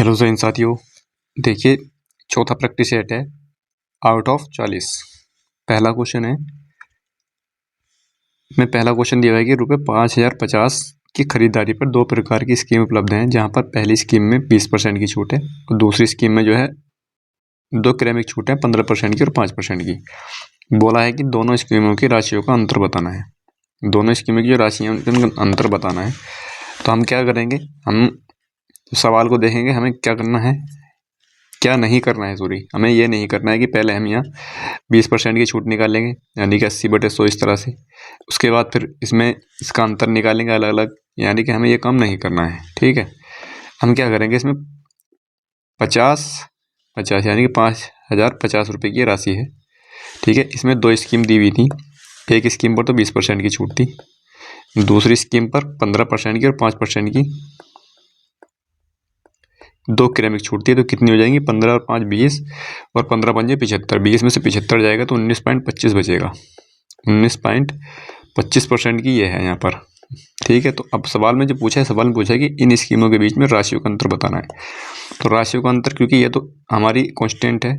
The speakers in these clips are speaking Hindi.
हेलो जैन साथियों, देखिए चौथा प्रैक्टिस सेट है आउट ऑफ 40। पहला क्वेश्चन है, पहला क्वेश्चन दिया है कि ₹5050 की खरीदारी पर दो प्रकार की स्कीम उपलब्ध हैं, जहां पर पहली स्कीम में 20% की छूट है और दूसरी स्कीम में जो है 2 क्रमिक छूट है 15% की और 5% की। बोला है कि दोनों स्कीमों की राशियों का अंतर बताना है। दोनों स्कीमों की जो राशियाँ उनका अंतर बताना है। तो हम क्या करेंगे, हम सवाल को देखेंगे, हमें क्या करना है, क्या नहीं करना है। सॉरी, हमें ये नहीं करना है कि पहले हम यहाँ 20% की छूट निकालेंगे, यानी कि 80/100 इस तरह से। उसके बाद फिर इसमें इसका अंतर निकालेंगे अलग अलग, यानी कि हमें ये काम नहीं करना है। ठीक है, हम क्या करेंगे, इसमें 50/50 यानी कि 5050 रुपये की राशि है। ठीक है, इसमें दो स्कीम दी हुई थी। एक स्कीम पर तो 20% की छूट थी, दूसरी स्कीम पर 15% की और 5% की 2 क्रमिक छूट थी। तो कितनी हो जाएंगी, 15 और 5 20 और 15 5 75। 20 में से 75 जाएगा तो 19.25 बचेगा। 19.25% की ये है यहाँ पर। ठीक है, तो अब सवाल में जो पूछा है, सवाल में पूछा है कि इन स्कीमों के बीच में राशियों का अंतर बताना है। तो राशियों का अंतर, क्योंकि ये तो हमारी कॉन्स्टेंट है,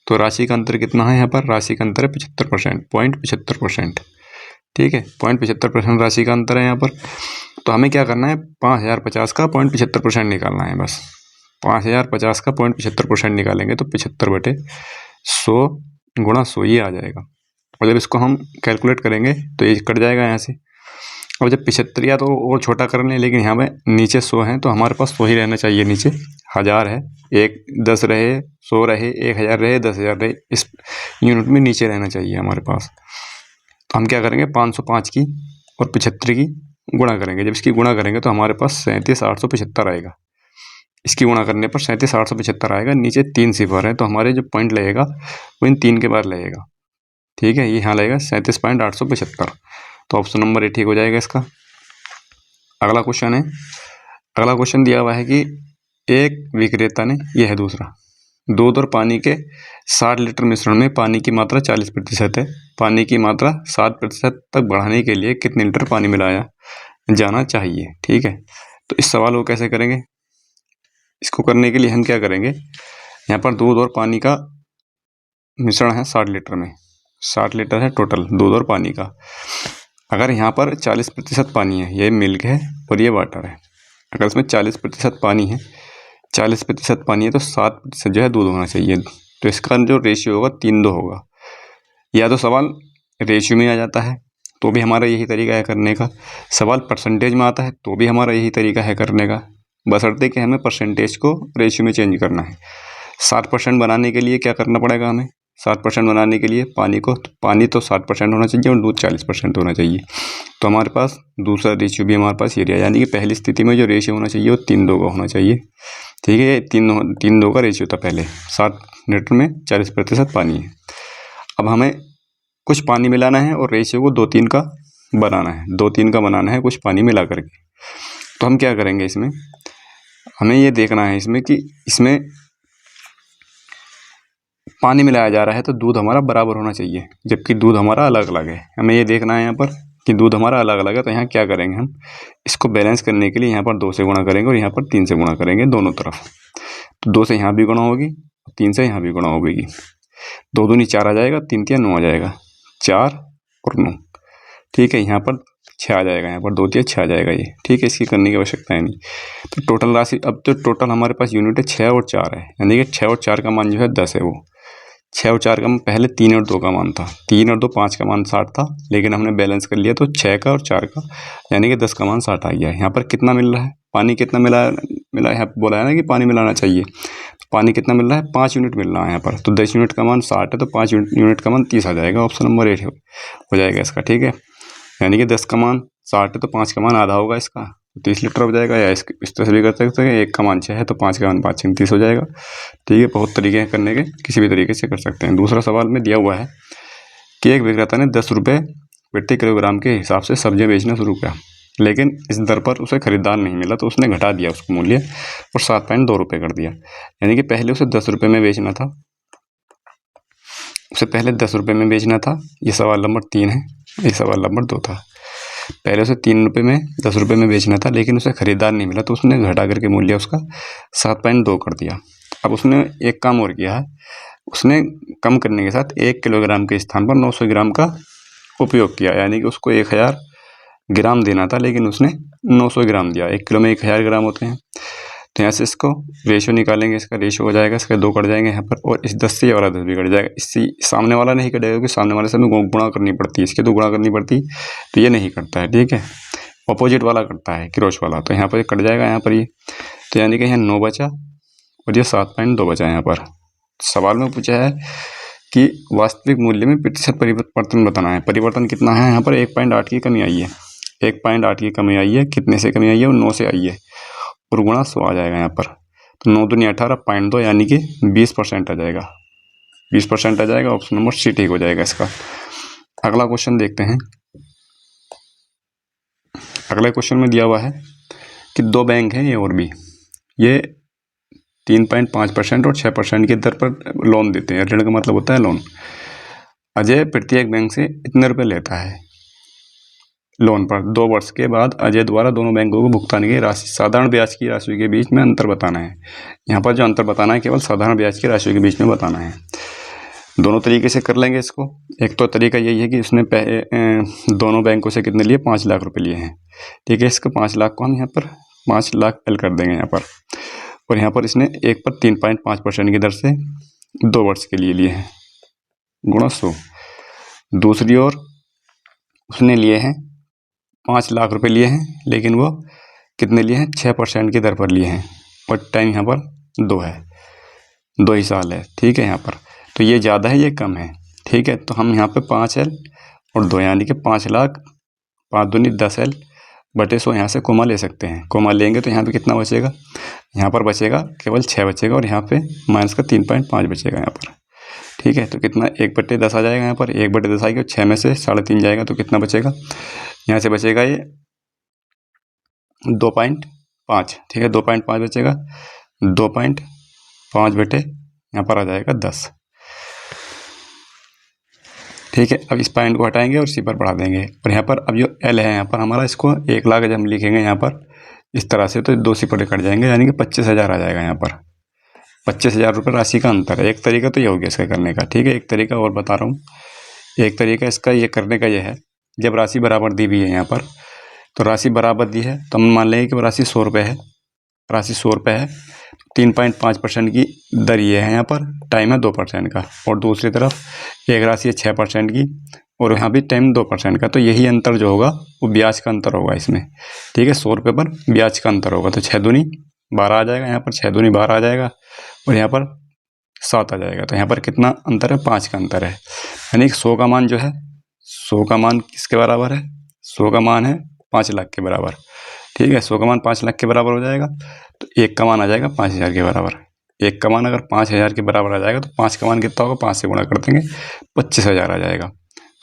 तो राशि का अंतर कितना है यहाँ पर, राशि का अंतर है 75%, 0.75%। ठीक है, 0.75% राशि का अंतर है यहाँ पर। तो हमें क्या करना है, 5050 का 0.75% निकालना है बस। 5050 का 0.75% निकालेंगे तो 75/100 गुणा 100 ये आ जाएगा। और जब इसको हम कैलकुलेट करेंगे तो ये कट जाएगा यहाँ से। और जब 75 या तो और छोटा कर लें, लेकिन यहाँ पे नीचे 100 है तो हमारे पास 100 ही रहना चाहिए। नीचे 1000 है, 10 रहे, 100 रहे, 1000 रहे, 10,000 रहे, इस यूनिट में नीचे रहना चाहिए हमारे पास। तो हम क्या करेंगे, 505 की और 75 की गुणा करेंगे। जब इसकी गुणा करेंगे तो हमारे पास 37,875 आएगा। इसकी गुणा करने पर 37,875 आएगा। नीचे 3 सिफर है तो हमारे जो पॉइंट लगेगा वो इन 3 के बाद लगेगा। ठीक है, ये यहाँ लगेगा 37.875। तो ऑप्शन नंबर ए ठीक हो जाएगा इसका। अगला क्वेश्चन है, अगला क्वेश्चन दिया हुआ है कि एक विक्रेता ने, यह है दूसरा, दूध और पानी के 60 लीटर मिश्रण में पानी की मात्रा 40% है। पानी की मात्रा 60% तक बढ़ाने के लिए कितने लीटर पानी मिलाया जाना चाहिए। ठीक है, तो इस सवाल को कैसे करेंगे, इसको करने के लिए हम क्या करेंगे, यहाँ पर दूध और पानी का मिश्रण है 60 लीटर में, 60 लीटर है टोटल दूध और पानी का। अगर यहाँ पर 40% पानी है, ये मिल्क है और ये वाटर है। अगर इसमें 40% पानी है, 40% पानी है तो 7% जो है दूध होना चाहिए। तो इसका जो रेशियो होगा 3:2 होगा। या तो सवाल रेशियो में आ जाता है तो भी हमारा यही तरीका है करने का, सवाल परसेंटेज में आता है तो भी हमारा यही तरीका है करने का, बशर्ते कि हमें परसेंटेज को रेशियो में चेंज करना है। 60% बनाने के लिए क्या करना पड़ेगा हमें, 60% बनाने के लिए पानी तो 60% होना चाहिए और दूध 40% होना चाहिए। तो हमारे पास दूसरा रेशियो भी हमारे पास ये रहा, यानी कि पहली स्थिति में जो रेशियो होना चाहिए वो 3:2 का होना चाहिए। ठीक है, 3:2 का रेशियो था पहले, 60 लीटर में 40% पानी है। अब हमें कुछ पानी मिलाना है और रेशियो को 2:3 का बनाना है, 2:3 का बनाना है कुछ पानी मिला करके। तो हम क्या करेंगे, इसमें हमें ये देखना है इसमें कि इसमें पानी मिलाया जा रहा है तो दूध हमारा बराबर होना चाहिए, जबकि दूध हमारा अलग अलग है। हमें ये देखना है यहाँ पर कि दूध हमारा अलग अलग है। तो यहाँ क्या करेंगे, हम इसको बैलेंस करने के लिए यहाँ पर 2 से गुणा करेंगे और यहाँ पर 3 से गुणा करेंगे दोनों तरफ। तो 2 से यहाँ भी गुणा होगी, 3 से यहाँ भी गुणा होगी। 2 दूनी 4 आ जाएगा, 3 तिया 9 आ जाएगा, 4 और 9। ठीक है, यहाँ पर 6 आ जाएगा, यहाँ पर 2 तिया 6 आ जाएगा ये। ठीक है, इसकी करने की आवश्यकता है नहीं। तो टोटल राशि, अब तो टोटल हमारे पास यूनिट है 6 और 4 है, यानी कि 6 और 4 का मान जो है 10 है। वो 6 और 4 का पहले 3 और 2 का मान था, 3 और 2 5 का मान 60 था, लेकिन हमने बैलेंस कर लिया तो 6 का और 4 का यानी कि 10 का मान 60 आ गया है। यहाँ पर कितना मिल रहा है, पानी कितना मिला है, बोला है ना कि पानी मिलाना चाहिए। पानी कितना मिल रहा है, 5 यूनिट मिल रहा है यहाँ पर। तो 10 यूनिट का मान 60 है तो 5 यूनिट का मान 30 आ जाएगा। ऑप्शन नंबर ए हो जाएगा इसका। ठीक है, यानी कि 10 का मान 60 है तो 5 का मान आधा होगा इसका, 30 लीटर हो जाएगा। या इस तरह से भी कर सकते हैं, 1 का मान 6 है तो 5 का मान 5 30 हो जाएगा। ठीक है, बहुत तरीके हैं करने के, किसी भी तरीके से कर सकते हैं। दूसरा सवाल में दिया हुआ है कि एक विक्रेता ने 10 रुपये प्रति किलोग्राम के हिसाब से सब्जियां बेचना शुरू किया, लेकिन इस दर पर उसे खरीदार नहीं मिला तो उसने घटा दिया उसको मूल्य और 7.2 रुपये कर दिया। यानी कि पहले उसे 10 रुपये में बेचना था, उसे पहले 10 रुपये में बेचना था। ये सवाल नंबर 3 है, ये सवाल नंबर 2 था। पहले उसे 3 रुपये में 10 रुपये में बेचना था, लेकिन उसे ख़रीदार नहीं मिला तो उसने घटा करके मूल्य उसका 7.2 कर दिया। अब उसने एक काम और किया है, उसने कम करने के साथ 1 किलोग्राम के स्थान पर 900 ग्राम का उपयोग किया, यानी कि उसको 1000 ग्राम देना था लेकिन उसने 900 ग्राम दिया। 1 किलो में 1000 ग्राम होते हैं। तो यहाँ से इसको रेशो निकालेंगे, इसका रेशो हो जाएगा, इसके 2 कट जाएंगे यहाँ पर, और इस 10 से ये वाला 10 भी कट जाएगा। इससे सामने वाला नहीं कटेगा क्योंकि सामने वाले से हमें गुणा करनी पड़ती है, इसके 2 गुणा करनी पड़ती, तो ये नहीं कटता है, ठीक है। अपोजिट वाला कटता है, क्रॉस वाला, तो यहाँ पर ये कट जाएगा यहाँ पर ये। तो यानी कि यहाँ 9 बचा और ये 7.2 बचा यहाँ पर। सवाल में पूछा है कि वास्तविक मूल्य में प्रतिशत परिवर्तन बताना है। परिवर्तन कितना है यहाँ पर? 1.8 की कमी आई है, 1.8 की कमी आई है। कितने से कमी आई है? 9 से आई है, और गुणा 100 आ जाएगा यहाँ पर। तो 9 दूनी 18, 0.2 यानी कि 20% आ जाएगा, 20% आ जाएगा। ऑप्शन नंबर सी ठीक हो जाएगा इसका। अगला क्वेश्चन देखते हैं। अगले क्वेश्चन में दिया हुआ है कि 2 बैंक हैं, ये और भी, ये 3.5% और 6% की दर पर लोन देते हैं। ऋण का मतलब होता है लोन। अजय प्रत्येक बैंक से इतने रुपए लेता है लोन पर। 2 वर्ष के बाद अजय द्वारा दोनों बैंकों को भुगतान की राशि, साधारण ब्याज की राशि के बीच में अंतर बताना है। यहाँ पर जो अंतर बताना है केवल साधारण ब्याज की राशि के बीच में बताना है। दोनों तरीके से कर लेंगे इसको। एक तो तरीका यही है कि उसने दोनों बैंकों से कितने लिए? 5 लाख रुपए लिए हैं, ठीक है। इसको 5 लाख को हम यहाँ पर 5 लाख एल कर देंगे यहाँ पर, और यहाँ पर इसने 1 पर 3.5% की दर से 2 वर्ष के लिए हैं, गुणा 100। दूसरी ओर उसने लिए हैं 5 लाख रुपए लिए हैं, लेकिन वो कितने लिए हैं? 6% की दर पर लिए हैं, और टाइम यहाँ पर 2 है, 2 ही साल है, ठीक है। यहाँ पर तो ये ज़्यादा है, ये कम है, ठीक है। तो हम यहाँ पे 5 एल और 2 यानी कि 5 लाख, 5 दूनी 10 एल बटे 100 यहाँ से कोमा ले सकते हैं। कोमा लेंगे तो यहाँ पे कितना बचेगा? यहाँ पर बचेगा केवल 6 बचेगा, और यहाँ पे माइनस का 3.5 बचेगा यहाँ पर, ठीक है। तो कितना? 1/10 आ जाएगा यहाँ पर, 1/10 आएगा, 6 में से 3.5 जाएगा तो कितना बचेगा? यहाँ से बचेगा ये 2.5, ठीक है। 2.5 बचेगा, 2.5 बटे यहाँ पर आ जाएगा 10, ठीक है। अब इस पॉइंट को हटाएंगे और सी पर बढ़ा देंगे, और यहाँ पर अब जो एल है यहाँ पर हमारा, इसको 1 लाख जब हम लिखेंगे यहाँ पर इस तरह से, तो 2 सिपटे कट जाएंगे, यानी कि 25,000 आ जाएगा यहाँ पर। 25,000 रुपये राशि का अंतर है। एक तरीका तो ये हो गया इसका करने का, ठीक है। एक तरीका और बता रहा हूँ। एक तरीका इसका ये करने का ये है, जब राशि बराबर दी हुई है यहाँ पर, तो राशि बराबर दी है तो हम मान लेंगे कि राशि 100 रुपये है, राशि 100 रुपये है, 3.5% की दर ये है यहाँ पर, टाइम है 2% का, और दूसरी तरफ एक राशि है 6% की, और यहाँ भी टाइम 2% का। तो यही अंतर जो होगा वो ब्याज का अंतर होगा इसमें, ठीक है। 100 रुपये पर ब्याज का अंतर होगा, तो 6 दूनी 12 आ जाएगा यहाँ पर, 6 दूनी 12 आ जाएगा, और यहाँ पर 7 आ जाएगा। तो यहाँ पर कितना अंतर है? 5 का अंतर है, यानी 100 का मान जो है, 100 का मान किसके बराबर है? 100 का मान है 5 लाख के बराबर, ठीक है। 100 का मान 5 लाख के बराबर हो जाएगा, तो 1 का मान आ जाएगा 5,000 के बराबर। 1 का मान अगर 5,000 के बराबर आ जाएगा तो 5 का मान कितना होगा? 5 से गुणा कर देंगे, 25,000 आ जाएगा।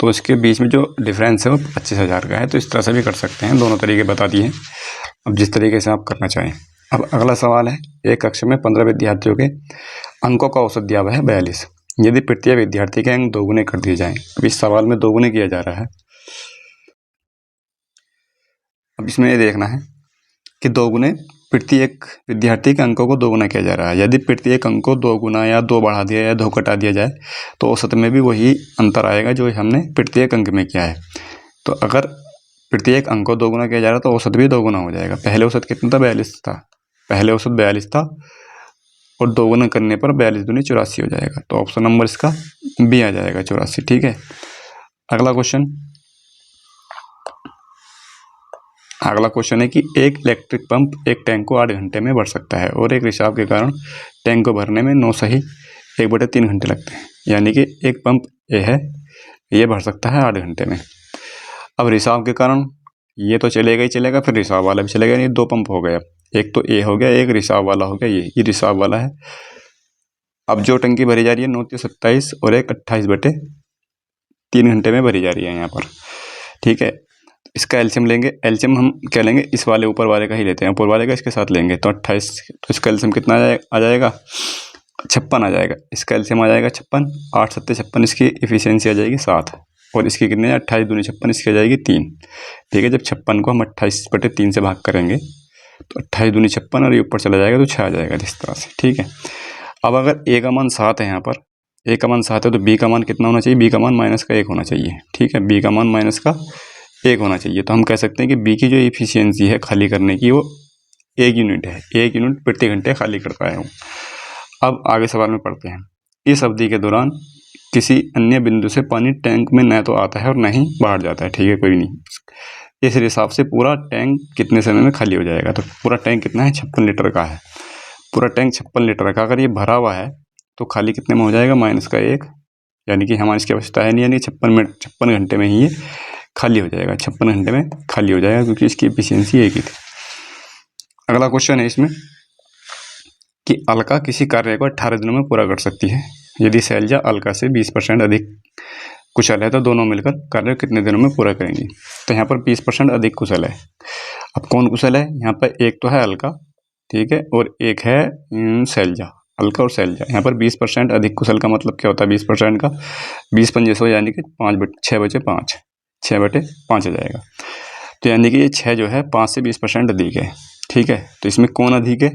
तो इसके बीच में जो डिफरेंस है वो 25,000 का है। तो इस तरह से भी कर सकते हैं, दोनों तरीके बता दिए हैं, अब जिस तरीके से आप करना चाहें। अब अगला सवाल है, एक कक्षा में 15 विद्यार्थियों के अंकों का औसत दिया हुआ है 42। यदि प्रत्येक विद्यार्थी के अंक 2 गुने कर दिए जाएँ। अब इस सवाल में 2 गुने किया जा रहा है। अब इसमें ये देखना है कि 2 गुने प्रत्येक विद्यार्थी के अंकों को 2 गुना किया जा रहा है। यदि प्रत्येक अंक को 2 गुना या 2 बढ़ा दिया या 2 घटा दिया जाए तो औसत में भी वही अंतर आएगा जो हमने प्रत्येक अंक में किया है। तो अगर प्रत्येक अंक को 2 गुना किया जा रहा है तो औसत भी 2 गुना हो जाएगा। पहले औसत कितना था? 42 था, पहले औसत 42 था, और 2 गुना करने पर 42 दूनी 84 हो जाएगा। तो ऑप्शन नंबर इसका बी आ जाएगा, 84, ठीक है। अगला क्वेश्चन है कि एक इलेक्ट्रिक पंप एक टैंक को 8 घंटे में भर सकता है, और एक रिसाव के कारण टैंक को भरने में 9 सही 1/3 घंटे लगते हैं। यानी कि एक पंप ए है, ये भर सकता है 8 घंटे में। अब रिसाव के कारण ये तो चलेगा ही चलेगा, फिर रिसाव वाला भी चलेगा। ये 2 पंप हो गया, एक तो ए हो गया, एक रिसाव वाला हो गया, ये रिसाव वाला है। अब जो टंकी भरी जा रही है 9 × 27 और एक 28/3 घंटे में भरी जा रही है यहाँ पर, ठीक है। इसका एलसीएम लेंगे, एलसीएम हम क्या लेंगे? इस वाले ऊपर वाले का ही लेते हैं, ऊपर वाले का इसके साथ लेंगे तो 28, तो इसका एलसीएम कितना आ जाएगा? 56 आ जाएगा। इसका एलसीएम आ जाएगा 56, 8 × 7 = 56, इसकी एफिशिएंसी आ जाएगी 7, और इसकी कितने 28 दूनी 56, इसकी आ जाएगी 3। ठीक है, जब 56 को हम 28/3 से भाग करेंगे तो 28 दूनी 56 और ये ऊपर चला जाएगा तो 6 आ जाएगा इस तरह से। ठीक है, अब अगर ए का मान 7 है, यहाँ पर ए का मान 7 है तो बी का मान कितना होना चाहिए, बी का मान -1 होना चाहिए। ठीक है, बी का मान -1 होना चाहिए। तो हम कह सकते हैं कि बी की जो इफिशियंसी है खाली करने की वो 1 यूनिट है, 1 यूनिट प्रति घंटे खाली कर पाया हूँ। अब आगे सवाल में पढ़ते हैं। इस अवधि के दौरान किसी अन्य बिंदु से पानी टैंक में न तो आता है और न ही बाहर जाता है। ठीक है, कोई नहीं। इस हिसाब से पूरा टैंक कितने समय में खाली हो जाएगा, तो पूरा टैंक कितना है, 56 लीटर का है। पूरा टैंक 56 लीटर का, अगर ये भरा हुआ है तो खाली कितने में हो जाएगा, -1, यानी कि हमारी इसकी आवश्यकता है नहीं, यानी 56 घंटे में ही ये खाली हो जाएगा, 56 घंटे में खाली हो जाएगा, क्योंकि इसकी एफिशिएंसी एक ही थी। अगला क्वेश्चन है इसमें कि अलका किसी कार्य को 18 दिनों में पूरा कर सकती है। यदि शैलजा अलका से 20% अधिक कुशल है तो दोनों मिलकर कार्य कितने दिनों में पूरा करेंगी। तो यहाँ पर 20% अधिक कुशल है। अब कौन कुशल है, यहाँ पर एक तो है अलका, ठीक है, और एक है शैलजा, अलका और शैलजा। यहाँ पर 20% अधिक कुशल का मतलब क्या होता है, 20% का 20 पंजे 100, यानी कि 6/5, 6/5 आ जाएगा। तो यानी कि ये 6 जो है 5 से 20% अधिक है। ठीक है, तो इसमें कौन अधिक है,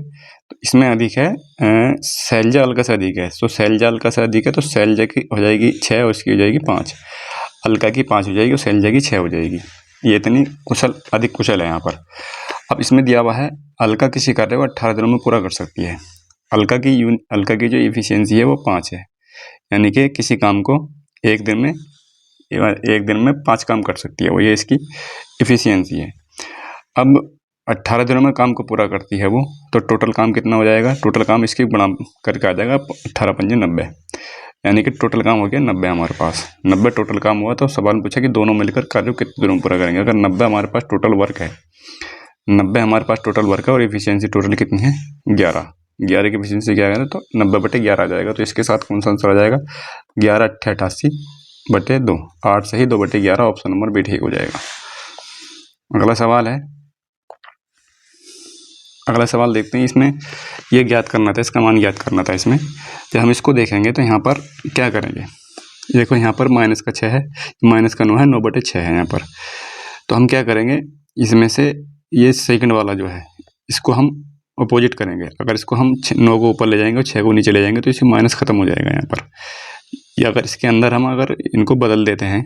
तो इसमें अधिक है शैलजा अलका से अधिक है। तो शैलजा अलका से अधिक है तो शैलजा की हो जाएगी 6 और इसकी हो जाएगी 5, अलका की 5 हो जाएगी और शैलजा की 6 हो जाएगी। ये इतनी कुशल, अधिक कुशल है यहाँ पर। अब इसमें दिया हुआ है अलका किसी कार्य को 18 दिनों में पूरा कर सकती है। अलका की जो इफिशियंसी है वो 5 है, यानी कि किसी काम को एक दिन में 5 काम कर सकती है, वो ये इसकी इफिशियंसी है। अब 18 दिनों में काम को पूरा करती है वो, तो टोटल काम कितना हो जाएगा, टोटल काम इसकी गुणा करके आ जाएगा 18 पंजे 90, यानी कि टोटल काम हो गया 90 हमारे पास। 90 टोटल काम हुआ तो सवाल पूछा कि दोनों मिलकर कार्य को कितने दिनों में पूरा करेंगे। अगर 90 हमारे पास टोटल वर्क है, 90 हमारे पास टोटल वर्क है और एफिशिएंसी टोटल कितनी है 11 की एफिशिएंसी क्या है तो 90/11 आ जाएगा। तो इसके साथ कौन सा आंसर आ जाएगा, 11 × 8 = 88/2, 8 से ही 2/11, ऑप्शन नंबर बी ठीक हो जाएगा। अगला सवाल देखते हैं। इसमें ये ज्ञात करना था, इसका मान ज्ञात करना था। इसमें जब हम इसको देखेंगे तो यहाँ पर क्या करेंगे, देखो यहाँ पर -6 है, -9 है, 9/6 है यहाँ पर। तो हम क्या करेंगे, इसमें से ये सेकंड वाला जो है इसको हम अपोजिट करेंगे। अगर इसको हम 9 को ऊपर ले जाएंगे और 6 को नीचे ले जाएंगे तो इससे माइनस खत्म हो जाएगा यहाँ पर। या अगर इसके अंदर हम अगर इनको बदल देते हैं,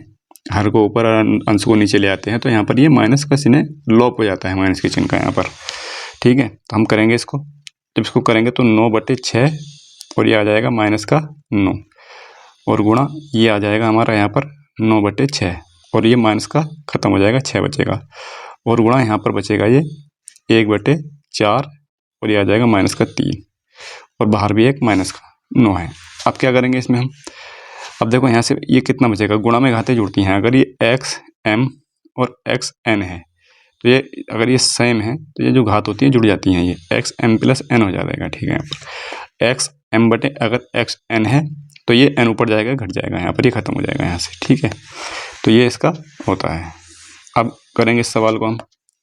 हर को ऊपर अंश को नीचे ले आते हैं, तो यहाँ पर ये माइनस का चिन्ह लॉप हो जाता है, माइनस के चिन्ह का यहाँ पर। ठीक है, तो हम करेंगे इसको, जब इसको करेंगे तो 9/6 और ये आ जाएगा -9 और गुणा ये आ जाएगा हमारा यहाँ पर 9/6 और ये माइनस का खत्म हो जाएगा, 6 बचेगा और गुणा यहाँ पर बचेगा ये 1/4 और ये आ जाएगा -3 और बाहर भी एक -9 है। अब क्या करेंगे इसमें हम, अब देखो यहाँ से ये कितना बचेगा, गुणा में घातें जुड़ती हैं। अगर ये xm और xn है तो ये अगर ये सेम है तो ये जो घात होती है जुड़ जाती हैं, ये xm + n हो जाएगा। ठीक है, यहाँ पर xm/ अगर xn है तो ये n ऊपर जाएगा, घट जाएगा, यहाँ पर ये खत्म हो जाएगा यहाँ से। ठीक है, तो ये इसका होता है। अब करेंगे इस सवाल को हम,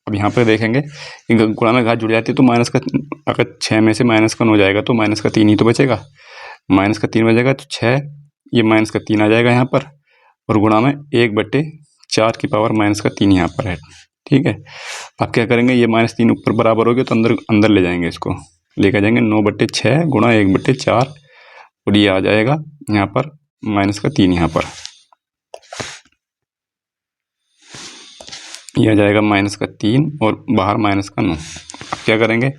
अब यहाँ पर देखेंगे कि गुणा में घात जुड़ जाती है तो माइनस का, अगर 6 में से -1 हो जाएगा तो -3 ही तो बचेगा, -3 बचेगा तो 6, ये -3 आ जाएगा यहाँ पर और गुणा में 1/4 की पावर -3 यहाँ पर है। ठीक है, अब क्या करेंगे, ये -3 ऊपर बराबर हो गया तो अंदर ले जाएंगे, इसको लेकर जाएंगे 9/6 गुणा 1/4 और ये आ जाएगा यहाँ पर -3 यहाँ पर, ये आ जाएगा -3 और बाहर -9। अब क्या करेंगे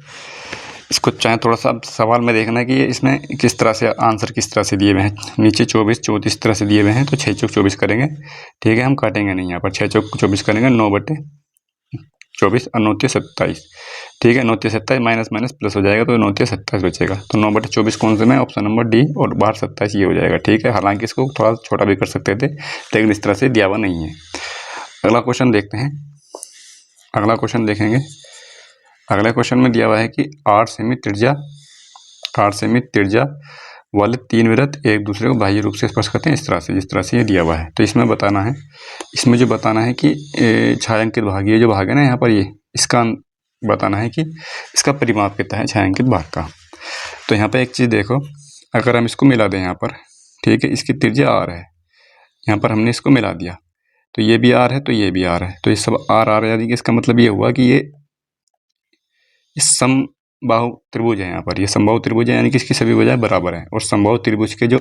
इसको, चाहे थोड़ा सा सवाल में देखना है कि इसमें किस तरह से आंसर किस तरह से दिए हुए हैं। नीचे 24 34 तरह से दिए हुए हैं तो 6 चौक 24 करेंगे। ठीक है, हम काटेंगे नहीं, यहाँ पर 6 चौक 24 करेंगे, 9/24 और 9 × 27। ठीक है, 9 × 27 माइनस प्लस हो जाएगा तो 9 × 27 बचेगा। तो 9/24 कौन से में, ऑप्शन नंबर डी और बाहर 27 ये हो जाएगा। ठीक है, हालांकि इसको थोड़ा छोटा भी कर सकते थे लेकिन इस तरह से दिया हुआ नहीं है। अगला क्वेश्चन देखते हैं, अगला क्वेश्चन देखेंगे। अगले क्वेश्चन में दिया हुआ है कि 8 सेमी त्रिज्या वाले 3 वृत्त एक दूसरे को बाह्य रूप से स्पर्श करते हैं, इस तरह से, जिस तरह से ये दिया हुआ है। तो इसमें बताना है, इसमें जो बताना है कि छायांकित भाग, ये जो भाग है ना यहाँ पर, ये इसका बताना है कि इसका परिमाप कितना है छायांकित भाग का। तो यहाँ पर एक चीज़ देखो, अगर हम इसको मिला दें यहाँ पर, ठीक है, इसकी त्रिज्या r है, यहाँ पर हमने इसको मिला दिया, तो ये भी आर है तो ये भी आर है, तो ये सब आर आर, यानी कि इसका मतलब ये हुआ कि ये समबाहु त्रिभुज है। यहाँ पर ये समबाहु त्रिभुज है, यानी कि इसकी सभी भुजाएं बराबर हैं, और समबाहु त्रिभुज के जो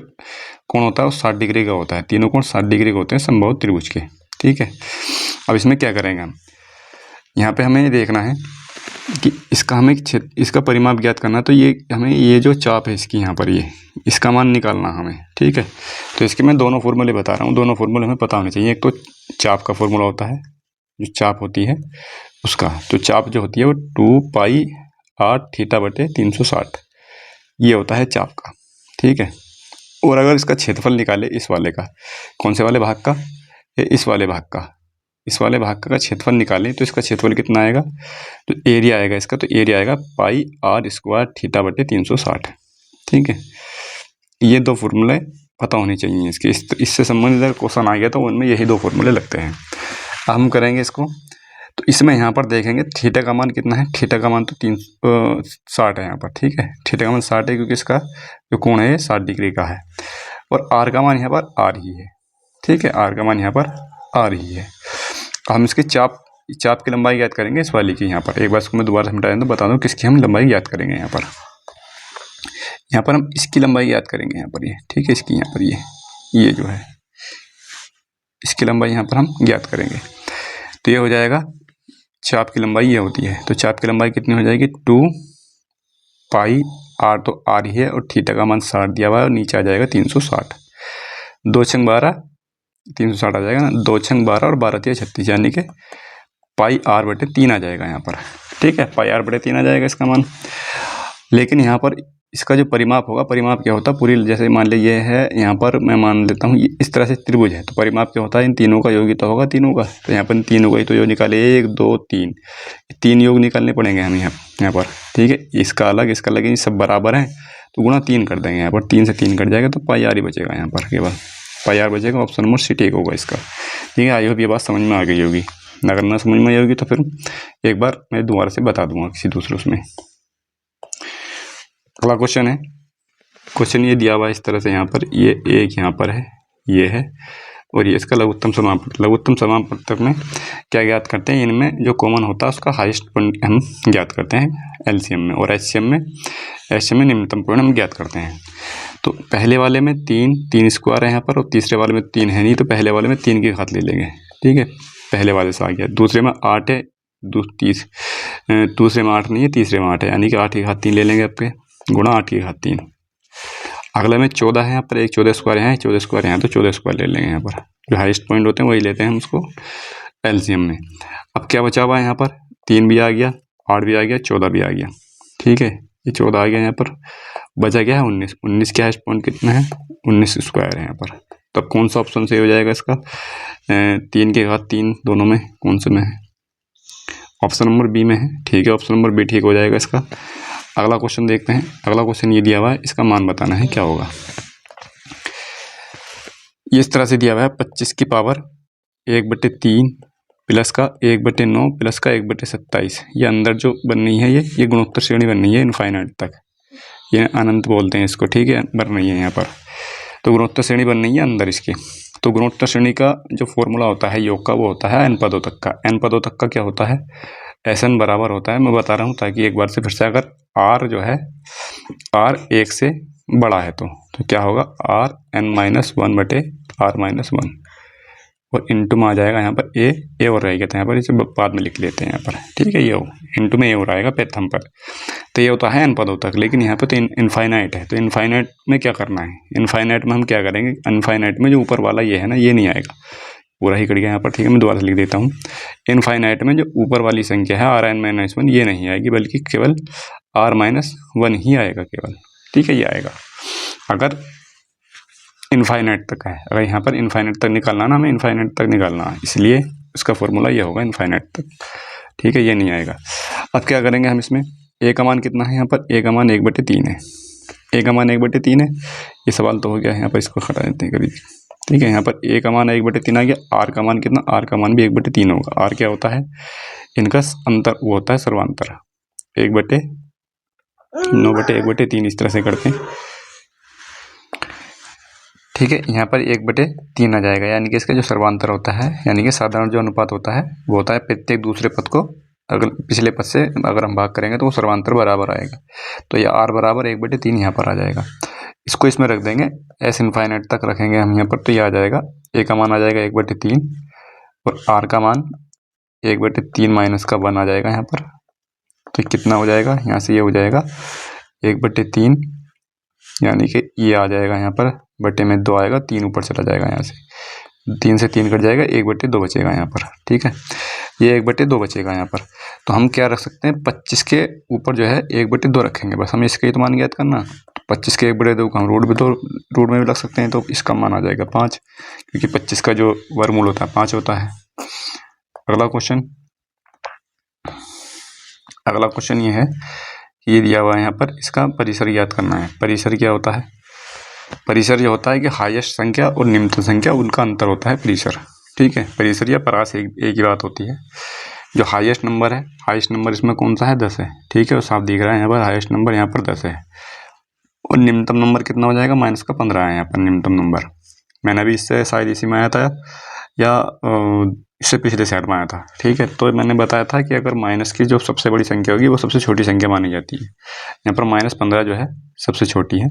कोण होता है वो 60 डिग्री का होता है। तीनों कोण 60 डिग्री के होते हैं समबाहु त्रिभुज के। ठीक है, अब इसमें क्या करेंगे हम, यहाँ पे हमें ये देखना है कि इसका हमें इसका परिमाप ज्ञात करना है, तो ये हमें ये जो चाप है इसकी यहाँ पर ये इसका मान निकालना हमें। ठीक है, तो इसके मैं दोनों फॉर्मूले बता रहा हूँ, दोनों फॉर्मूले हमें पता होने चाहिए। एक तो चाप का फॉर्मूला होता है, जो चाप होती है उसका, तो चाप जो होती है वो 2 पाई r थीटा बटे 360 ये होता है चाप का। ठीक है, और अगर इसका क्षेत्रफल निकाले इस वाले का, कौन से वाले भाग का, इस वाले भाग का, इस वाले भाग का क्षेत्रफल निकालें तो इसका क्षेत्रफल कितना आएगा, तो एरिया आएगा इसका, तो एरिया आएगा पाई r स्क्वायर थीटा बटे 360। ठीक है, ये दो फॉर्मूले पता होने चाहिए इसके, इससे संबंधित अगर क्वेश्चन आ गया तो उनमें यही दो फॉर्मूले लगते हैं। हम करेंगे इसको, तो इसमें यहाँ पर देखेंगे थीटा का मान कितना है, थीटा का मान तो 360 है यहाँ पर। ठीक है, थीटा का मान 60 है क्योंकि इसका जो कोण है 60 डिग्री का है, और आर का मान यहाँ पर आर ही है। ठीक है, आर का मान यहाँ पर आर ही है। हम इसके चाप की लंबाई ज्ञात करेंगे इस वाली की। यहाँ पर एक बार इसको मैं दोबारा समझा दूँ, बता दूँ किसकी हम लंबाई ज्ञात करेंगे। यहाँ पर हम इसकी लंबाई ज्ञात करेंगे यहाँ पर ये। ठीक है, इसकी यहाँ पर ये जो है इसकी लंबाई यहाँ पर हम ज्ञात करेंगे, तो ये हो जाएगा चाप की लंबाई ये होती है, तो चाप की लंबाई कितनी हो जाएगी 2 पाई r, तो r ही है, और थीटा का मान 60 दिया हुआ है, और नीचे आ जाएगा 360, 2 छंग 12 360 आ जाएगा ना, 2 छंग 12 और 12 तिया 36, यानी कि पाई r बटे 3 आ जाएगा यहाँ पर। ठीक है, पाई r बटे 3 आ जाएगा इसका मान। लेकिन यहाँ पर इसका जो परिमाप होगा, परिमाप क्या होता है, पूरी जैसे मान लीजिए ये है, यहाँ पर मैं मान लेता हूँ इस तरह से त्रिभुज है, तो परिमाप क्या होता है, इन तीनों का योग ही तो होगा तीनों का, तो यहाँ पर तीनों का ही तो योग निकाले, 1 2 3, 3 योग निकालने पड़ेंगे हमें यहाँ पर। ठीक है, इसका अलग ये सब बराबर है, तो गुणा 3 कर देंगे यहाँ पर, 3 से 3 कट जाएगा, तो पाई आर ही बचेगा यहाँ पर, केवल पाई आर बचेगा। ऑप्शन नंबर सी ठीक होगा इसका। ठीक है, आई होप ये बात समझ में आ गई होगी, अगर ना समझ में आई होगी तो फिर एक बार मैं दोबारा से बता दूंगा किसी दूसरे उसमें। अगला क्वेश्चन है, क्वेश्चन ये दिया हुआ है इस तरह से, यहाँ पर ये एक यहाँ पर है, ये है, और ये इसका लघुत्तम समापक। लघुत्तम समापक में क्या ज्ञात करते हैं, इनमें जो कॉमन होता है उसका हाईएस्ट पॉइंट हम ज्ञात करते हैं एलसीएम में, और एचसीएम में निम्नतम पॉइंट हम ज्ञात करते हैं। तो पहले वाले में 3 स्क्वायर है यहाँ पर, और तीसरे वाले में 3 है नहीं, तो पहले वाले में 3 की घात ले लेंगे। ठीक है, पहले वाले से आ गया। दूसरे में 8 है, दूसरे में 8 नहीं है, तीसरे में 8 है, यानी कि 8 की घात 3 ले लेंगे आपके, गुणा 8 की घात 3। अगले में 14 है यहाँ पर, एक 14 स्क्वायर है, 14 स्क्वायर है, तो 14 स्क्वायर ले लेंगे यहाँ पर। जो हाईएस्ट पॉइंट होते हैं वही लेते हैं हम उसको एलसीएम में। अब क्या बचा हुआ है यहाँ पर, 3 भी आ गया, 8 भी आ गया, 14 भी आ गया। ठीक है, ये 14 आ गया यहाँ पर, बचा क्या है 19 के हाईएस्ट पॉइंट कितना है, 19 स्क्वायर है यहाँ पर। तब कौन सा ऑप्शन सही हो जाएगा इसका, 3 की घात 3 दोनों में कौन से में है, ऑप्शन नंबर बी में है। ठीक है, ऑप्शन नंबर बी ठीक हो जाएगा इसका। अगला क्वेश्चन देखते हैं। अगला क्वेश्चन ये दिया हुआ है, इसका मान बताना है क्या होगा। ये इस तरह से दिया हुआ है 25 की पावर 1/3 प्लस का 1/9 प्लस का 1/27। ये अंदर जो बननी है ये गुणोत्तर श्रेणी बननी है इनफाइनाइट तक, ये अनंत बोलते हैं इसको। ठीक है, बन रही है यहाँ पर, तो गुणोत्तर श्रेणी बन रही है अंदर इसके। तो गुणोत्तर श्रेणी का जो फॉर्मूला होता है योग का, वो होता है n पदों तक का। n पदों तक का क्या होता है, SN बराबर होता है, मैं बता रहा हूँ ताकि एक बार से फिर से, अगर R जो है R 1 से बड़ा है तो क्या होगा, Rn-1/R-1, और इंटू में आ जाएगा यहाँ पर ए और रहेगा, तो यहाँ पर इसे बाद में लिख लेते हैं यहाँ पर। ठीक है, ये इंटू में ए और आएगा प्रथम पर, तो ये होता है n पदों तक। लेकिन यहाँ पे तो इनफाइनाइट है, तो इनफाइनाइट में क्या करना है, इनफाइनाइट में हम क्या करेंगे, इनफाइनाइट में जो ऊपर वाला ये है ना, ये नहीं आएगा, पूरा ही कट गया यहाँ पर। ठीक है, मैं दोबारा से लिख देता हूँ, इनफाइनाइट में जो ऊपर वाली संख्या है Rn-1 ये नहीं आएगी, बल्कि केवल R-1 ही आएगा केवल। ठीक है, ये आएगा अगर इनफाइनाइट तक है। अगर यहाँ पर इनफाइनाइट तक निकालना ना, हमें इनफाइनाइट तक निकालना है, इसलिए इसका फॉर्मूला ये होगा इनफाइनाइट तक। ठीक है, ये नहीं आएगा। अब क्या करेंगे हम इसमें, ए का मान कितना है यहाँ पर, ए का मान 1/3 है, ए का मान 1/3 है। ये सवाल तो हो गया, यहाँ पर इसको हटा देते हैं कभी। ठीक है, यहाँ पर ए का मान 1/3 आ गया, आर का मान कितना, आर का मान भी 1/3 होगा। आर क्या होता है, इनका अंतर वो होता है सर्वांतर, 1/9/1/3 इस तरह से करते हैं। ठीक है, यहाँ पर 1/3 आ जाएगा, यानी कि इसका जो सर्वांतर होता है, यानी कि साधारण जो अनुपात होता है वो होता है प्रत्येक दूसरे पद को अगर पिछले पद से अगर हम भाग करेंगे तो वो सर्वांतर बराबर आएगा। तो ये r बराबर 1/3 यहाँ पर आ जाएगा। इसको इसमें रख देंगे, s इनफाइनाइट तक रखेंगे हम यहाँ पर, तो ये आ जाएगा a का मान आ जाएगा 1/3 और r का मान 1/3 माइनस का 1 आ जाएगा यहाँ पर। तो कितना हो जाएगा, यहाँ से ये हो जाएगा 1/3, यानी कि ये आ जाएगा यहाँ पर, बटे में 2 आएगा, 3 ऊपर चला जाएगा, यहाँ से 3 से 3 कट जाएगा, 1/2 बचेगा यहाँ पर। ठीक है, ये 1/2 बचेगा यहाँ पर। तो हम क्या रख सकते हैं, 25 के ऊपर जो है 1/2 रखेंगे, बस हमें इसका ही तो मान ज्ञात करना। 25 के 1/2 को हम रूट में भी रख सकते हैं, तो इसका मान आ जाएगा 5, क्योंकि 25 का जो वर्गमूल होता है 5 होता है। अगला क्वेश्चन ये है, ये दिया हुआ है यहाँ पर, इसका परिसर ज्ञात करना है। परिसर क्या होता है, परिसर ये होता है कि हाईएस्ट संख्या और निम्नतम संख्या उनका अंतर होता है परिसर। ठीक है, परिसर या परास एक ही बात होती है। जो हाईएस्ट नंबर है, हाईएस्ट नंबर इसमें कौन सा है, 10 है। ठीक है, और साफ दिख रहा है यहाँ पर हाईएस्ट नंबर यहाँ पर 10 है, और निम्नतम नंबर कितना हो जाएगा, माइनस का 15 है यहाँ पर निम्नतम नंबर। मैंने अभी इससे शायद इसी में आया था या इससे पिछले साइड में आया था। ठीक है, तो मैंने बताया था कि अगर माइनस की जो सबसे बड़ी संख्या होगी वो सबसे छोटी संख्या मानी जाती है। यहाँ पर -15 जो है सबसे छोटी है,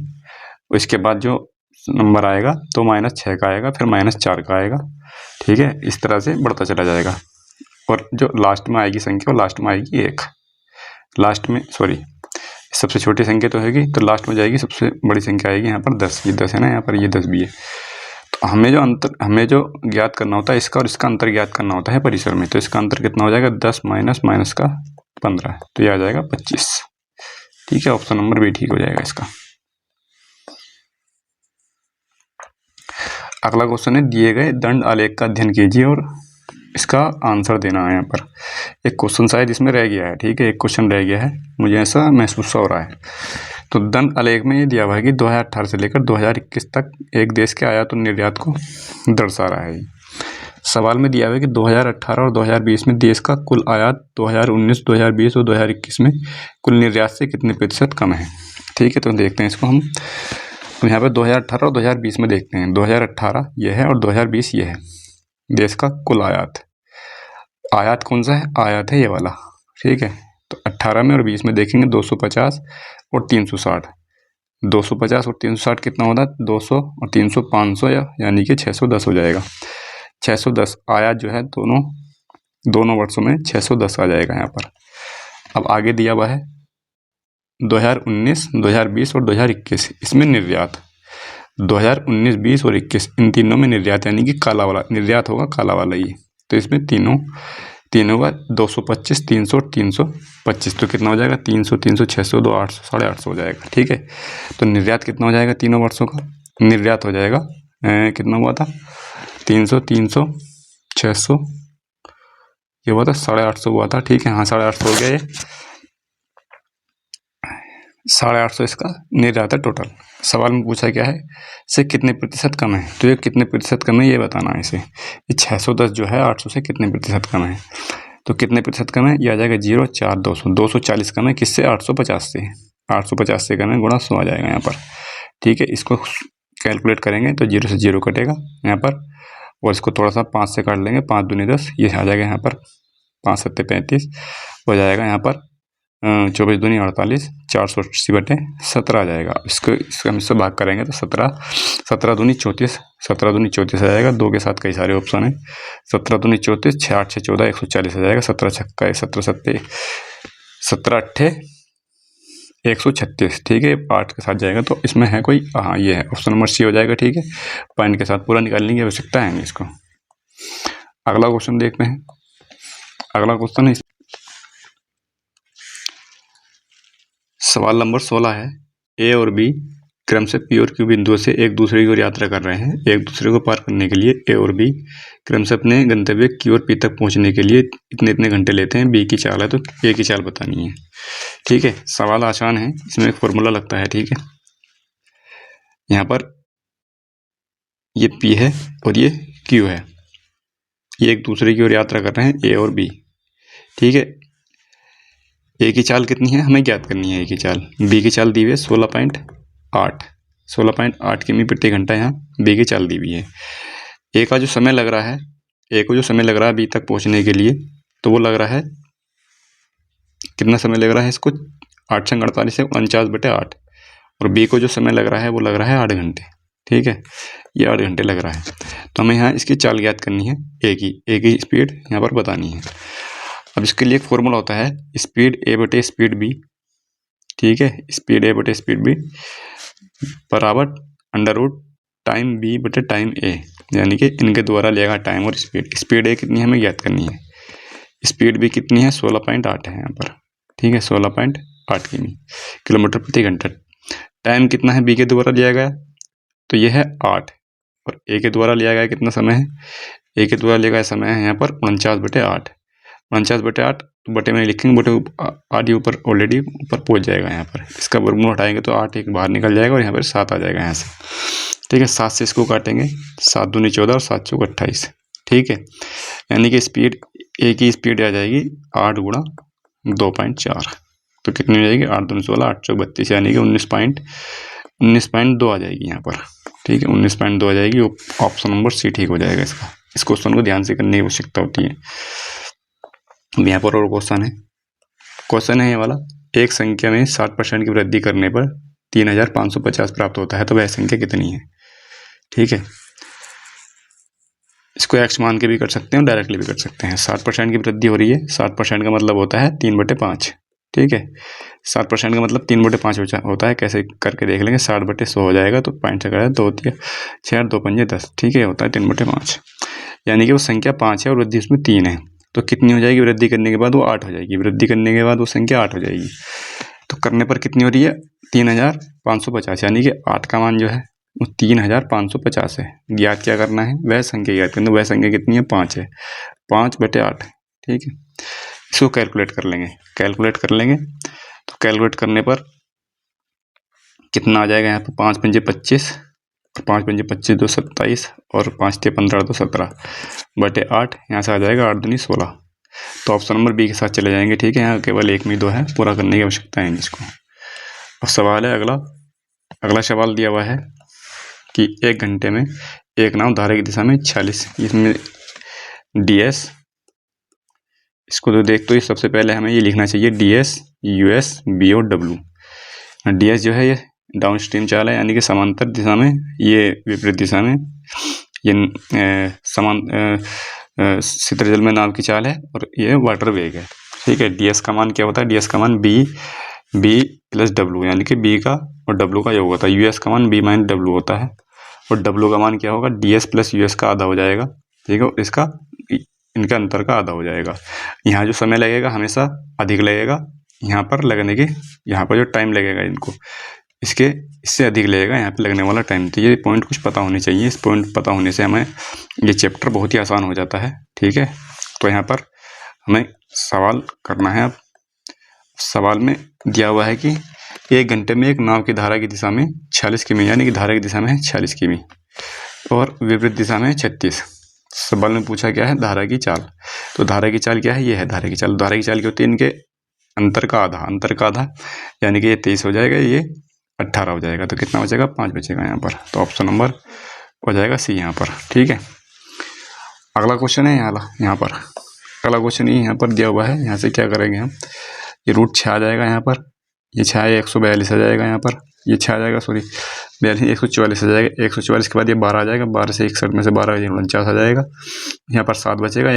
इसके बाद जो नंबर आएगा तो -6 का आएगा, फिर -4 का आएगा। ठीक है, इस तरह से बढ़ता चला जाएगा, और जो लास्ट में आएगी संख्या वो लास्ट में आएगी 1, लास्ट में सॉरी सबसे छोटी संख्या तो होगी, तो लास्ट में जाएगी सबसे बड़ी संख्या आएगी यहाँ पर 10। ये 10 है ना, यहाँ पर ये 10 भी है। तो हमें जो ज्ञात करना होता है इसका और इसका अंतर ज्ञात करना होता है परिसर में। तो इसका अंतर कितना हो जाएगा, 10 माइनस का 15, तो ये आ जाएगा 25। ठीक है, ऑप्शन नंबर बी ठीक हो जाएगा इसका। अगला क्वेश्चन है, दिए गए दंड आलेख का अध्ययन कीजिए और इसका आंसर देना है। यहाँ पर एक क्वेश्चन शायद इसमें रह गया है। ठीक है, एक क्वेश्चन रह गया है, मुझे ऐसा महसूस हो रहा है। तो दंड आलेख में ये दिया हुआ है कि 2018 से लेकर 2021 तक एक देश के आयात और निर्यात को दर्शा रहा है। सवाल में दिया हुआ है कि 2018 और 2020 में देश का कुल आयात 2019, 2020 और 2021 में कुल निर्यात से कितने प्रतिशत कम है। ठीक है, तो देखते हैं इसको हम। तो यहाँ पर 2018 और 2020 में देखते हैं। 2018 ये है और 2020 ये है। देश का कुल आयात कौन सा है, आयात है ये वाला। ठीक है, तो 18 में और 20 में देखेंगे 250 और 360। 250 और 360 कितना होता है, 200 और 300 500, यानी कि 610 हो जाएगा। 610 आयात जो है दोनों वर्षों में 610 आ जाएगा यहाँ पर। अब आगे दिया हुआ है 2019, 2020 और 2021, इसमें निर्यात 2019, 20 और 21 इन तीनों में निर्यात, यानी कि काला वाला निर्यात होगा, काला वाला ये। तो इसमें तीनों का 225, 300 और 325, तो कितना हो जाएगा, 300, 300, 600, 2, 800, 850 हो जाएगा। ठीक है, तो निर्यात कितना हो जाएगा, तीनों वर्षों का निर्यात हो जाएगा, कितना हुआ था, 300, 300, 600, ये हुआ था 850 हुआ था। ठीक है, हाँ 850 हो गया, ये 850 इसका निर्यात है टोटल। सवाल में पूछा क्या है, से कितने प्रतिशत कम है, तो ये कितने प्रतिशत कम है ये बताना है इसे। ये 610 जो है 800 से कितने प्रतिशत कम है, तो कितने प्रतिशत कम है, ये आ जाएगा 0, 4, 200, 240 कम है किससे, 850 से। 850 से कम है, गुणा 100 आ जाएगा यहाँ पर। ठीक है, इसको कैलकुलेट करेंगे तो 0 से 0 कटेगा यहाँ पर, और इसको थोड़ा सा 5 से काट लेंगे, 5 दूनी 10, ये आ जाएगा यहाँ पर 5 सत्ते 35 हो जाएगा यहाँ पर, 24 दूनी 48, 480/17 आ जाएगा। इसको हम इससे भाग करेंगे तो 17 दूनी 34, 17 दूनी 34 आ जाएगा। 2 के साथ कई सारे ऑप्शन है, 17 दूनी 34, 6 8 6 14, 140 आ जाएगा। 17 छक्का 17 सत्ते 17 अट्ठे 136। ठीक है, 8 के साथ जाएगा, तो इसमें है कोई, हाँ ये है, ऑप्शन नंबर सी हो जाएगा। ठीक है, पॉइंट के साथ पूरा निकालने की आवश्यकता है नहीं इसको। अगला क्वेश्चन देखते हैं। अगला क्वेश्चन है सवाल नंबर 16 है, ए और बी क्रम से पी और क्यू बिंदुओं से एक दूसरे की ओर यात्रा कर रहे हैं। एक दूसरे को पार करने के लिए ए और बी क्रम से अपने गंतव्य क्यू और पी तक पहुंचने के लिए इतने घंटे लेते हैं। बी की चाल है तो ए की चाल बतानी है। ठीक है, सवाल आसान है, इसमें एक फॉर्मूला लगता है। ठीक है, यहाँ पर ये पी है और ये क्यू है, ये एक दूसरे की ओर यात्रा कर रहे हैं, ए और बी। ठीक है, ए की चाल कितनी है हमें ज्ञात करनी है, ए की चाल। बी की चाल दी हुई है 16.8, 16.8 किमी प्रति घंटा यहाँ बी की चाल दी हुई है। ए का जो समय लग रहा है, ए को जो समय लग रहा है बी तक पहुँचने के लिए, तो वो लग रहा है, कितना समय लग रहा है इसको, 8 संग 48 है 49/8, और बी को जो समय लग रहा है वो लग रहा है 8 घंटे। ठीक है, ये 8 घंटे लग रहा है। तो हमें यहाँ इसकी चाल ज्ञात करनी है, ए की स्पीड यहाँ पर बतानी है। अब इसके लिए एक फॉर्मूला होता है, स्पीड ए बटे स्पीड बी। ठीक है, स्पीड ए बटे स्पीड बी बराबर √ टाइम बी बटे टाइम ए, यानी कि इनके द्वारा लिया गया टाइम और स्पीड। स्पीड ए कितनी हमें ज्ञात करनी है, स्पीड बी कितनी है, 16.8 है यहाँ पर। ठीक है, 16.8 किलोमीटर प्रति घंटा। टाइम कितना है बी के द्वारा लिया गया, तो यह है 8, और ए के द्वारा लिया गया कितना समय है, ए के द्वारा लिया गया समय है यहाँ पर 49/8। 49/8 बटे में लिखेंगे, बटे 8 ऊपर ऑलरेडी ऊपर पहुँच जाएगा यहाँ पर। इसका वर्गमूल हटाएंगे तो 8 एक बाहर निकल जाएगा और यहाँ पर 7 आ जाएगा यहाँ से। ठीक है, 7 से इसको काटेंगे, 7 दूनी 14 और 7 चौक 28। ठीक है, यानी कि स्पीड ए की स्पीड आ जाएगी 8 गुणा 2.4, तो कितनी हो जाएगी, 8 दूनी 16, 8 चौक 32, यानी कि 19.2 आ जाएगी यहाँ पर। ठीक है, 19.2 आ जाएगी। ऑप्शन नंबर सी ठीक हो जाएगा इसका। इस क्वेश्चन को ध्यान से करने की आवश्यकता होती है। अब यहाँ पर और क्वेश्चन है ये वाला, एक संख्या में 60% की वृद्धि करने पर 3550 प्राप्त होता है, तो वह संख्या कितनी है। ठीक है, इसको एक्स मान के भी कर सकते हैं, डायरेक्टली भी कर सकते हैं। 60% की वृद्धि हो रही है, 60% का मतलब होता है 3/5। ठीक है, 60% का मतलब 3/5 होता है। कैसे करके देख लेंगे, 60/100 हो जाएगा, तो पॉइंट से करें 2 6 2 5 10। ठीक है, होता है 3/5, यानी कि वो संख्या 5 है और वृद्धि उसमें 3 है, तो कितनी हो जाएगी, वृद्धि करने के बाद वो 8 हो जाएगी। वृद्धि करने के बाद वो संख्या 8 हो जाएगी, तो करने पर कितनी हो रही है, 3550, यानी कि 8 का मान जो है वो 3550 है। ज्ञात क्या करना है, वह संख्या ज्ञात करना। वह संख्या कितनी है, 5 है, 5/8। ठीक है, इसको कैलकुलेट कर लेंगे, तो कैलकुलेट करने पर कितना आ जाएगा यहाँ पर, 5 पंजे 25, 5 पंजे 25 2 27, और 5 ते 15 2 17/8, यहाँ से आ जाएगा 8 दूनी 16। तो ऑप्शन नंबर बी के साथ चले जाएंगे। ठीक है, यहाँ केवल एक में 2 है, पूरा करने की आवश्यकता है इसको। अब सवाल है अगला सवाल दिया हुआ है कि 1 घंटे में एक नाव धारा की दिशा में 46, इसमें DS, इसको तो देख, तो ये सबसे पहले हमें ये लिखना चाहिए DS, US, B और W। DS जो है ये डाउन स्ट्रीम चाल है, यानी कि समांतर दिशा में, ये विपरीत दिशा में, ये शीतल जल में नाव की चाल है, और ये वाटर वेग है। ठीक है, DS का मान क्या होता है, DS का मान B + W, यानी कि B का और W का योग होता है। US का मान B - W होता है, और W का मान क्या होगा, DS + US का आधा हो जाएगा। ठीक है, इसका इनका अंतर का आधा हो जाएगा। यहाँ जो समय लगेगा हमेशा अधिक लगेगा, यहाँ पर लगने के, यहाँ पर जो टाइम लगेगा इनको, इससे अधिक लगेगा यहाँ पे लगने वाला टाइम। तो ये पॉइंट कुछ पता होने चाहिए। इस पॉइंट पता होने से हमें ये चैप्टर बहुत ही आसान हो जाता है। ठीक है, तो यहाँ पर हमें सवाल करना है। अब सवाल में दिया हुआ है कि 1 घंटे में एक नाव की धारा की दिशा में 46 किमी, यानी कि धारा की दिशा में है 46 किमी और विपरीत दिशा में 36। सवाल में पूछा क्या है, धारा की चाल। तो धारा की चाल क्या है, ये है धारा की चाल। धारा की चाल क्या होती है, इनके अंतर का आधा, यानी कि ये 23 हो जाएगा, ये 18 हो जाएगा। तो कितना बचेगा, 5 बचेगा यहाँ पर। तो ऑप्शन नंबर हो जाएगा सी यहाँ पर। ठीक है, अगला क्वेश्चन है यहाँ पर अगला क्वेश्चन ये यहाँ पर दिया हुआ है। यहाँ से क्या करेंगे हम, ये √6 आ जाएगा यहाँ पर, ये 6 142 आ जाएगा यहाँ पर, ये 6 आ जाएगा, सॉरी 144 आ जाएगा। 144 के बाद ये 12 आ जाएगा, 12 से 61 में से 12 49 आ जाएगा। यहाँ पर 7 बचेगा,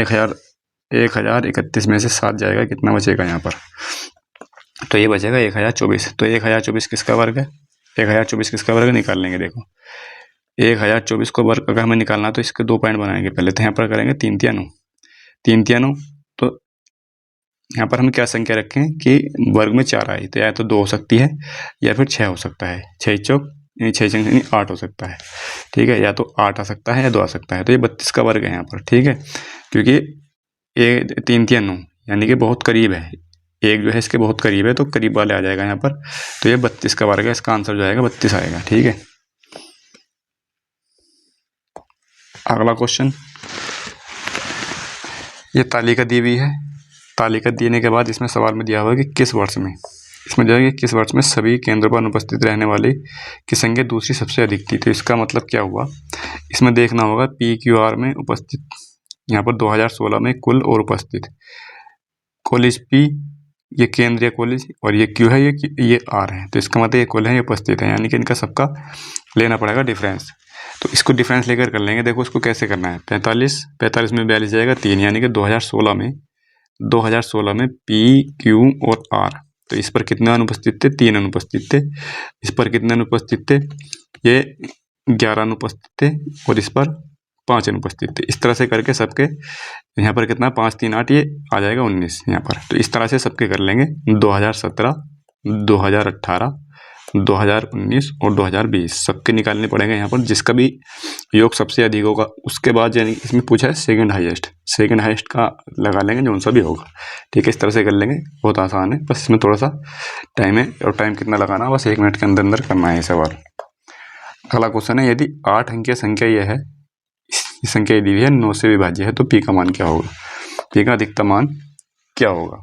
1031 में से 7 जाएगा, कितना बचेगा यहाँ पर, तो ये बचेगा 1024। तो 1024 किसका वर्ग है, 1024 किसका वर्ग निकाल लेंगे। देखो 1024 को वर्ग अगर हमें निकालना तो इसके 2 पॉइंट बनाएंगे। पहले तो यहाँ पर करेंगे 3 तिया 9। तो यहाँ पर हम क्या संख्या रखें कि वर्ग में 4 आई, तो या तो 2 हो सकती है या फिर 6 हो सकता है। 6 चौक 8 हो सकता है। ठीक है, या तो 8 आ सकता है या 2 आ सकता है। तो ये 32 का वर्ग है यहाँ पर। ठीक है, क्योंकि ये 3 तिया 9 यानी कि बहुत करीब है, एक जो है इसके बहुत करीब है, तो करीब वाले आ जाएगा यहाँ पर। तो ये 32 का वर्ग है, इसका आंसर जो आएगा 32 आएगा। ठीक है, अगला क्वेश्चन, ये तालिका दी हुई है। तालिका देने के बाद इसमें सवाल में दिया हुआ है कि किस वर्ष में इसमें जो है किस वर्ष में सभी केंद्रों पर अनुपस्थित रहने वाले की संख्या दूसरी सबसे अधिक थी। तो इसका मतलब क्या हुआ, इसमें देखना होगा PQR में उपस्थित, यहाँ पर 2016 में कुल और उपस्थित कॉलेज P, ये केंद्रीय कॉलेज, और ये Q है, ये R है। तो इसका मतलब ये कुल है, ये उपस्थित है, यानी कि इनका सबका लेना पड़ेगा डिफरेंस। तो इसको डिफरेंस लेकर कर लेंगे। देखो इसको कैसे करना है, 45 में 42 जाएगा 3, यानी कि 2016 में P, Q और R, तो इस पर कितने अनुपस्थित थे, 3 अनुपस्थित थे। इस पर कितने अनुपस्थित थे, ये 11 अनुपस्थित थे, और इस पर 5 अनुपस्थित थे। इस तरह से करके सबके यहाँ पर कितना 5 3 8, ये आ जाएगा 19 यहाँ पर। तो इस तरह से सबके कर लेंगे 2017, 2018, 2019 और 2020 सबके निकालने पड़ेंगे यहाँ पर। जिसका भी योग सबसे अधिक होगा उसके बाद, यानी इसमें पूछा है सेकंड हाईएस्ट का लगा लेंगे जो सा भी होगा। ठीक है, इस तरह से कर लेंगे, बहुत आसान है, बस इसमें थोड़ा सा टाइम है, और टाइम कितना लगाना, बस 1 मिनट के अंदर अंदर करना है ये सवाल। अगला क्वेश्चन है, यदि 8 अंकीय संख्या यह है, इस संख्या दी हुई है 9 से विभाज्य है, तो P का मान क्या होगा, P का अधिकतम मान क्या होगा।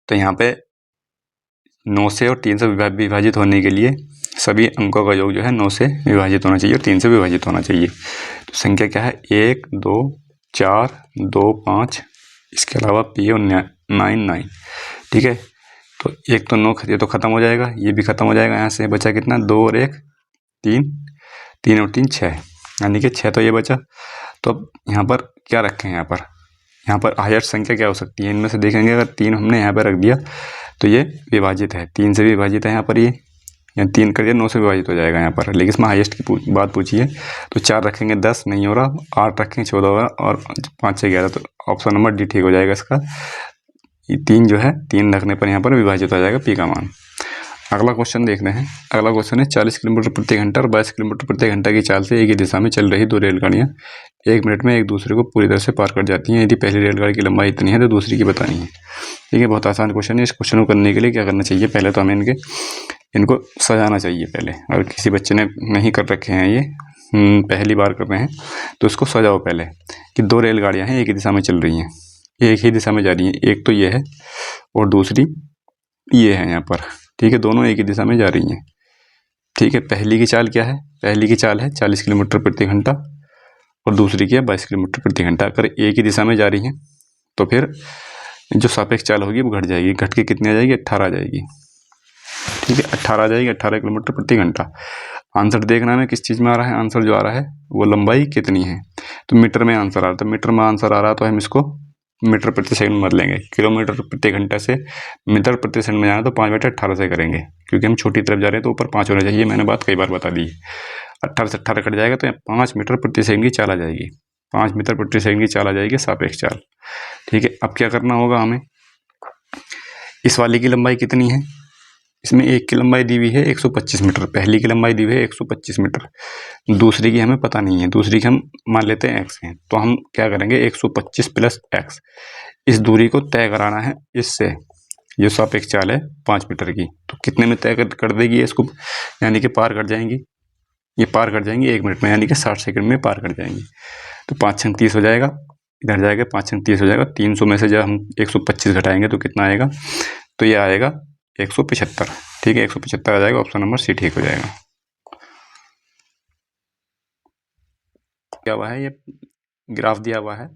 तो यहाँ पे 9 से और 3 से विभाजित होने के लिए सभी अंकों का योग जो है 9 से विभाजित होना चाहिए और 3 से विभाजित होना चाहिए। तो संख्या क्या है, 1 2 4 2 5, इसके अलावा P और 9। ठीक है, तो एक तो 9 ये तो खत्म हो जाएगा, ये भी खत्म हो जाएगा। यहाँ से बचा कितना, 2 और 1 3, 3 और 3 6, यानी कि 6 तो ये बचा। तो अब यहाँ पर क्या रखें, यहाँ पर हाईएस्ट संख्या क्या हो सकती है, इनमें से देखेंगे। अगर 3 हमने यहाँ पर रख दिया तो ये विभाजित है, 3 से विभाजित है यहाँ पर, ये 3 कर दिया 9 से विभाजित हो जाएगा यहाँ पर। लेकिन इसमें हाईएस्ट की बात पूछी है, तो 4 रखेंगे 10 नहीं हो रहा, 8 रखेंगे 14 हो रहा, और 5 से 11, तो ऑप्शन नंबर डी ठीक हो जाएगा इसका। ये 3 जो है, 3 रखने पर यहाँ पर विभाजित हो जाएगा P का मान। अगला क्वेश्चन देख रहे हैं। अगला क्वेश्चन है, 40 किलोमीटर प्रति घंटा और 22 किलोमीटर प्रति घंटा की चाल से एक ही दिशा में चल रही 2 रेलगाड़ियाँ 1 मिनट में एक दूसरे को पूरी तरह से पार कर जाती हैं। यदि पहली रेलगाड़ी की लंबाई इतनी है तो दूसरी की बतानी है। ठीक है, बहुत आसान क्वेश्चन है। इस क्वेश्चन को करने के लिए क्या करना चाहिए, पहले तो हमें इनको सजाना चाहिए पहले। अगर किसी बच्चे ने नहीं कर रखे हैं, ये पहली बार कर रहे हैं, तो इसको सजाओ पहले कि 2 रेलगाड़ियाँ हैं, एक ही दिशा में चल रही हैं, एक ही दिशा में जा रही हैं। एक तो ये है और दूसरी ये है यहाँ पर। ठीक है, दोनों एक ही दिशा में जा रही हैं। ठीक है, पहली की चाल क्या है, पहली की चाल है 40 किलोमीटर प्रति घंटा और दूसरी की है 22 किलोमीटर प्रति घंटा। अगर एक ही दिशा में जा रही हैं तो फिर जो सापेक्ष चाल होगी वो घट जाएगी, घट के कितनी आ जाएगी, 18 आ जाएगी। ठीक है, 18 आ जाएगी, 18 किलोमीटर प्रति घंटा। आंसर देखना है किस चीज़ में आ रहा है, आंसर जो आ रहा है वो लंबाई कितनी है, तो मीटर में आंसर आ रहा है। तो मीटर में आंसर आ रहा है तो हम इसको मीटर प्रति सेकंड मत लेंगे, किलोमीटर प्रति घंटा से मीटर प्रति सेकंड में जाना तो 5/18 से करेंगे, क्योंकि हम छोटी तरफ जा रहे हैं तो ऊपर 5 होना चाहिए। मैंने बात कई बार बता दी। 18 से 18 कट जाएगा तो 5 मीटर प्रति सेकंड की चाल आ जाएगी, 5 मीटर प्रति सेकंड की चाल आ जाएगी, सापेक्ष चाल। ठीक है, अब क्या करना होगा हमें, इस वाली की लंबाई कितनी है, इसमें एक की लंबाई दी हुई है 125 मीटर, पहली की लंबाई दी हुई है 125 मीटर, दूसरी की हमें पता नहीं है, दूसरी की हम मान लेते हैं x है। तो हम क्या करेंगे, 125 प्लस x, इस दूरी को तय कराना है इससे। ये सापेक्ष चाल है 5 मीटर की, तो कितने में तय कर देगी इसको, यानी कि पार कर जाएंगी, ये पार कर जाएंगी 1 मिनट में, यानी कि 60 सेकंड में पार कर जाएंगी। तो 5 छंग 30 हो जाएगा, इधर जाएगा 5 छंग 30 हो जाएगा। 300 में से जब हम 125 घटाएंगे तो कितना आएगा, तो ये आएगा 175। ठीक है, 175 आ जाएगा, ऑप्शन नंबर सी ठीक हो जाएगा। क्या हुआ है, ये ग्राफ दिया हुआ है,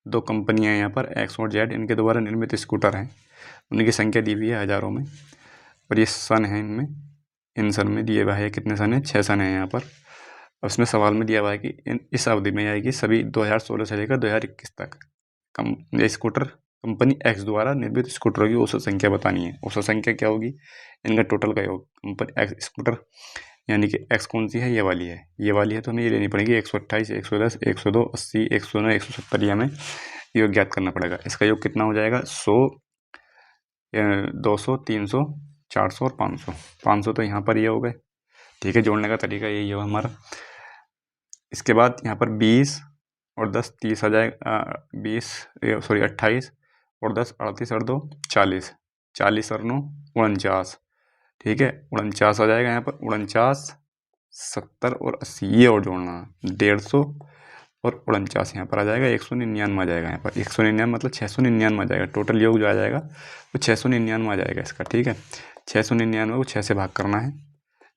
2 कंपनियां यहाँ पर एक्स और जेड, इनके द्वारा निर्मित स्कूटर हैं, उनकी संख्या दी हुई है हज़ारों में, और ये सन है, इनमें इन सन में दिए हुआ है कितने सन है, 6 सन है यहाँ पर। अब इसमें सवाल में दिया हुआ है कि इस अवधि में आएगी सभी 2016 से लेकर 2021 तक ये स्कूटर कंपनी एक्स द्वारा निर्मित स्कूटरों की औसत संख्या बतानी है। औसत संख्या क्या होगी, इनका टोटल का योग, कंपनी एक्स स्कूटर, यानी कि एक्स कौन सी है, ये वाली है, ये वाली है, तो हमें ये लेनी पड़ेगी 128, 110, 102, 80, 109, 170, ये हमें योग ज्ञात करना पड़ेगा। इसका योग कितना हो जाएगा, 100, 200, 300, 400 और 500। 500 तो यहाँ पर ये हो गए। ठीक है, जोड़ने का तरीका यही है हमारा। इसके बाद यहाँ पर 20 और 10 30 आ जाएगा, 28 और 10 38 और 2 40, 40 और 9 49। ठीक है, 49 आ जाएगा यहाँ पर, 49, 70 और 80, ये और जोड़ना 150, और 49 यहाँ पर आ जाएगा, 199 आ जाएगा यहाँ पर। 199 मतलब 699 आ जाएगा। टोटल योग जो आ जाएगा वो 699 आ जाएगा इसका। ठीक है, 699 को 6 से भाग करना है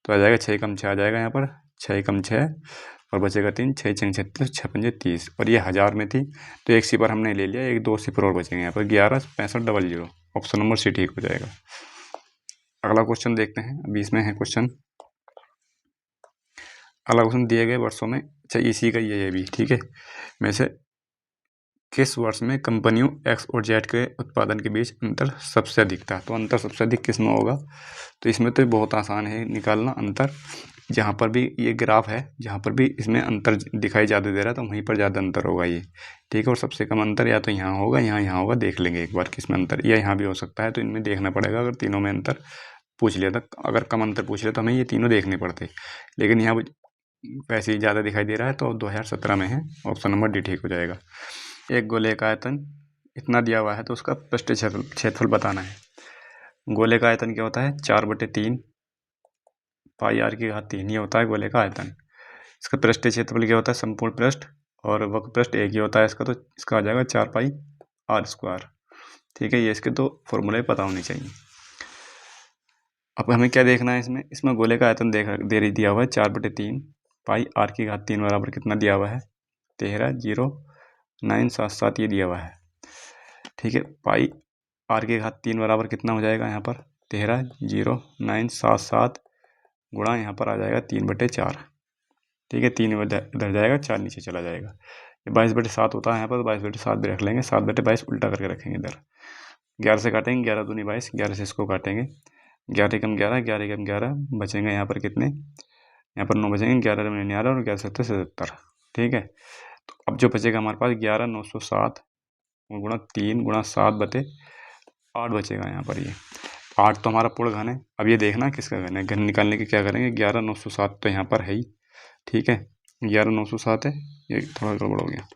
तो आ जाएगा 6 कम 6 आ जाएगा यहाँ पर, 6 कम 6 और बचेगा 3, 6 छंग 36, 6 पंजे 30। और ये 1000 में थी तो एक सिफर हमने ले लिया, एक 2 सिफर और बचेंगे यहाँ पर। 116500। ऑप्शन नंबर सी ठीक हो जाएगा। अगला क्वेश्चन देखते हैं। अभी इसमें है क्वेश्चन, अगला क्वेश्चन दिए गए वर्षों में, अच्छा इसी का ये भी ठीक है, में से किस वर्ष में कंपनियों एक्स और जेड के उत्पादन के बीच अंतर सबसे अधिक था। तो अंतर सबसे अधिक किस में होगा, तो इसमें तो बहुत आसान है निकालना अंतर। जहाँ पर भी ये ग्राफ है, जहाँ पर भी इसमें अंतर दिखाई ज़्यादा दे रहा है तो वहीं पर ज़्यादा अंतर होगा ये। ठीक है, और सबसे कम अंतर या तो यहाँ होगा, यहाँ होगा, देख लेंगे एक बार किस में अंतर, या यहाँ भी हो सकता है। तो इनमें देखना पड़ेगा। अगर तीनों में अंतर पूछ लिया था, अगर कम अंतर पूछ लिया तो हमें ये तीनों देखने पड़ते, लेकिन यहाँ वैसे ही ज़्यादा दिखाई दे रहा है तो 2017 में है। ऑप्शन नंबर डी ठीक हो जाएगा। एक गोले का आयतन इतना दिया हुआ है तो उसका पृष्ठीय क्षेत्रफल बताना है। गोले का आयतन क्या होता है, 4/3 पाई r की घात 3, ये होता है गोले का आयतन। इसका पृष्ठीय क्षेत्रफल क्या होता है, संपूर्ण पृष्ठ, और वक्र पृष्ठ एक ही होता है इसका, तो इसका आ जाएगा 4 पाई r²। ठीक है, ये इसके दो फॉर्मूले पता होने चाहिए। अब हमें क्या देखना है इसमें, इसमें गोले का आयतन दिया हुआ है 4/3 पाई r की घात 3 बराबर कितना दिया हुआ है, 130977 ये दिया हुआ है। ठीक है, पाई r की घात 3 बराबर कितना हो जाएगा यहाँ पर, 130977 गुणा यहाँ पर आ जाएगा 3/4। ठीक है, 3 इधर जाएगा, 4 नीचे चला जाएगा। ये 22/7 होता है यहाँ पर, 22/7 भी रख लेंगे, 7/22 उल्टा करके रखेंगे इधर। 11 से काटेंगे, 11 दूनी 22, 11 से इसको काटेंगे, 11 कम 11, 11 कम 11, बचेंगे यहाँ पर कितने, यहाँ पर 9 बचेंगे, 11 में 11 और 11 70 77। ठीक है, तो अब जो बचेगा हमारे पास 11,907 गुणा 3 गुणा 7/8 बचेगा यहाँ पर। ये 8 तो हमारा पूर्ण घन है। अब ये देखना किसका घन है, घन निकालने के क्या करेंगे, 11,907 तो यहाँ पर है ही। ठीक है, 11,907 है, ये थोड़ा गड़बड़ हो गया,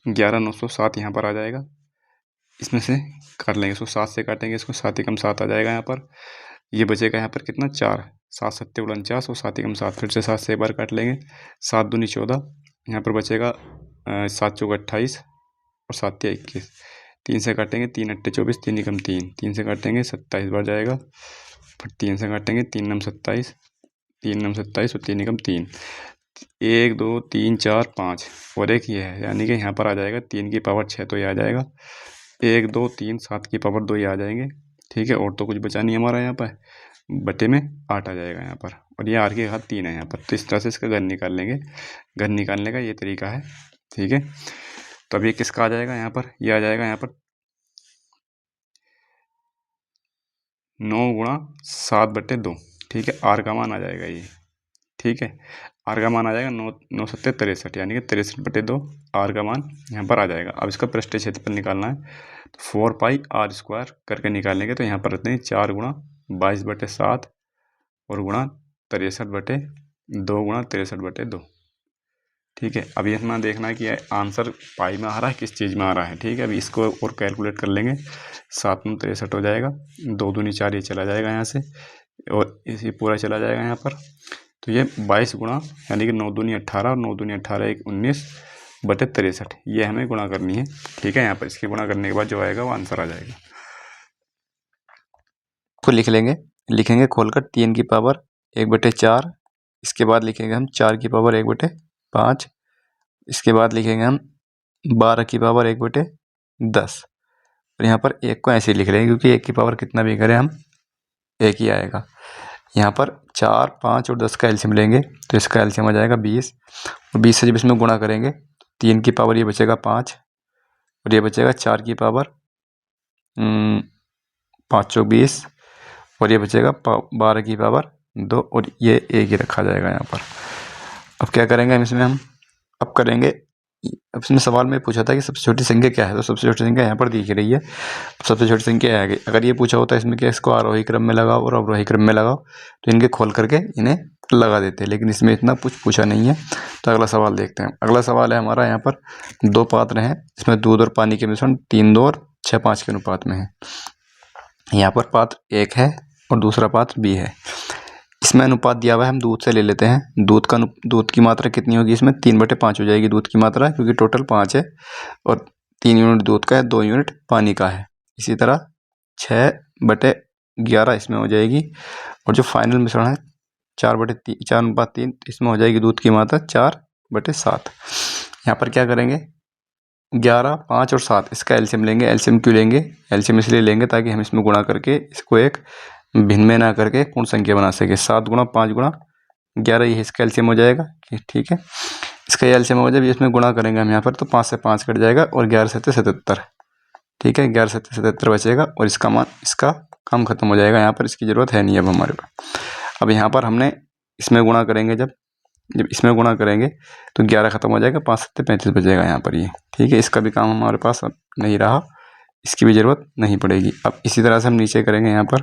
11,907 यहाँ पर आ जाएगा। इसमें से काट लेंगे, इसको 7 से काटेंगे, इसको 7 एकम 7 आ जाएगा यहाँ पर। ये बचेगा यहाँ पर कितना, 4, 7 7 49 और 7 एकम 7, फिर से 7 से एक बार काट लेंगे, 7 दूनी 14, यहाँ पर बचेगा 7 चौक 28 और 7 तिया 21। 3 से काटेंगे, 3 8 24, 3 एकम 3, 3 से काटेंगे 27 बार जाएगा, फिर 3 से काटेंगे, 3 9 27, 3 9 27 और 3 एकम 3, 1 2 3 4 5 और एक ये है, यानी कि यहाँ पर आ जाएगा 3 की पावर 6 तो ये आ जाएगा, 1 2 3 7 की पावर 2 ये आ जाएंगे। ठीक है, और तो कुछ बचा नहीं हमारा यहाँ पर, बटे में 8 आ जाएगा यहाँ पर, और ये r की घात 3 है यहाँ पर। तो इस तरह से इसका घन निकाल लेंगे, घन निकालने का ये तरीका है। ठीक है, तो अब ये किसका आ जाएगा यहाँ पर, ये आ जाएगा यहाँ पर 9 गुणा 7/2। ठीक है, r का मान आ जाएगा ये। ठीक है, r का मान आ जाएगा 9 9 7 63, यानी कि 63/2 r का मान यहाँ पर आ जाएगा। अब इसका पृष्ठीय क्षेत्रफल निकालना है, तो 4 पाई r² करके निकालेंगे, तो यहाँ पर रहते हैं 4 गुणा 22/7 और गुणा 63/2 गुणा 63/2। ठीक है, अभी इसमें देखना है कि आंसर पाई में आ रहा है किस चीज़ में आ रहा है। ठीक है, अभी इसको और कैलकुलेट कर लेंगे, 7 में 63 हो जाएगा, 2 दूनी 4 ये चला जाएगा यहाँ से, और इसी पूरा चला जाएगा यहाँ पर। तो ये 22 गुणा, यानी कि 9 दूनी 18 और 9 दूनी 18 1 19/63 ये हमें गुणा करनी है। ठीक है, यहाँ पर इसकी गुणा करने के बाद जो आएगा वो आंसर आ जाएगा। तो लिखेंगे खोलकर 3 की पावर 1/4, इसके बाद लिखेंगे हम 4 की पावर 1/5, इसके बाद लिखेंगे हम 12 की पावर 1/10, और यहाँ पर 1 को ऐसे ही लिख लेंगे क्योंकि 1 की पावर कितना भी करें हम 1 ही आएगा। यहाँ पर 4 5 और 10 का एलसीएम लेंगे तो इसका एलसीएम आ जाएगा 20, और 20 से जब इसमें गुणा करेंगे 3 की पावर ये बचेगा 5 और ये बचेगा 4 की पावर 5 चौक 20 और ये बचेगा 12 की पावर 2 और ये 1 ही रखा जाएगा यहाँ पर। अब क्या करेंगे हम इसमें, अब करेंगे, अब इसमें सवाल में पूछा था कि सबसे छोटी संख्या क्या है, तो सबसे छोटी संख्या यहाँ पर दिख रही है, सबसे छोटी संख्या है। अगर ये पूछा होता है इसमें कि इसको आरोही क्रम में लगाओ और अवरोही क्रम में लगाओ, तो इनके खोल करके इन्हें लगा देते हैं, लेकिन इसमें इतना कुछ पूछा नहीं है। तो अगला सवाल देखते हैं। अगला सवाल है हमारा, यहाँ पर 2 पात्र हैं, इसमें दूध और पानी के मिश्रण 3 2 और 6 5 के अनुपात में है। यहाँ पर पात्र 1 है और दूसरा पात्र B है। इसमें अनुपात दिया हुआ है, हम दूध से ले लेते हैं। दूध की मात्रा कितनी होगी इसमें? 3/5 हो जाएगी दूध की मात्रा, क्योंकि टोटल 5 है और 3 यूनिट दूध का है, 2 यूनिट पानी का है। इसी तरह 6/11 इसमें हो जाएगी। और जो फाइनल मिश्रण है 4/3 इसमें हो जाएगी दूध की मात्रा 4/7। यहाँ पर क्या करेंगे? 11, 5 और 7 इसका एलसीएम लेंगे। एलसीएम क्यों लेंगे? एलसीएम इसलिए लेंगे ताकि हम इसमें गुणा करके इसको एक भिन्न में ना करके पूर्ण संख्या बना सके। 7 गुणा 5 गुणा 11 ये इसका एलसीएम हो जाएगा। ठीक है, इसका एलसीएम हो जाए, इसमें गुणा करेंगे हम यहाँ पर, तो 5 से 5 कट जाएगा और 11 7 77। ठीक है, 11 7 77 बचेगा और इसका काम खत्म हो जाएगा। यहाँ पर इसकी ज़रूरत है नहीं अब हमारे पास। अब यहाँ पर हमने इसमें गुणा करेंगे, जब इसमें गुणा करेंगे तो 11 खत्म हो जाएगा, 5 7 35 बचेगा यहाँ पर ये। ठीक है, इसका भी काम हमारे पास अब नहीं रहा, इसकी भी ज़रूरत नहीं पड़ेगी। अब इसी तरह से हम नीचे करेंगे, यहाँ पर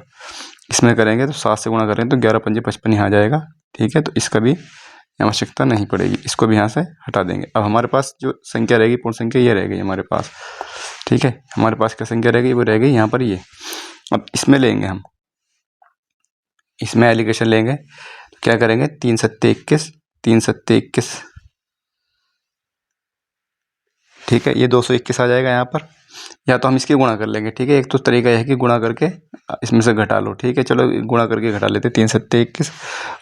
इसमें करेंगे तो 7 से गुणा करेंगे तो 11 5 55 यहाँ आ जाएगा। ठीक है, तो इसका भी आवश्यकता नहीं पड़ेगी, इसको भी यहाँ से हटा देंगे। अब हमारे पास जो संख्या रहेगी, पूर्ण संख्या, ये रह गई हमारे पास। ठीक है, हमारे पास क्या संख्या रह गई? वो रह गई यहाँ पर ये। अब इसमें लेंगे हम, इसमें एलिगेशन लेंगे, क्या करेंगे? 3 7 21, 3 7 21। ठीक है, ये 221 आ जाएगा यहाँ पर। या तो हम इसकी गुणा कर लेंगे। ठीक है, एक तो तरीका यह है कि गुणा करके इसमें से घटा लो। ठीक है, चलो गुणा करके घटा लेते। 3 7 21,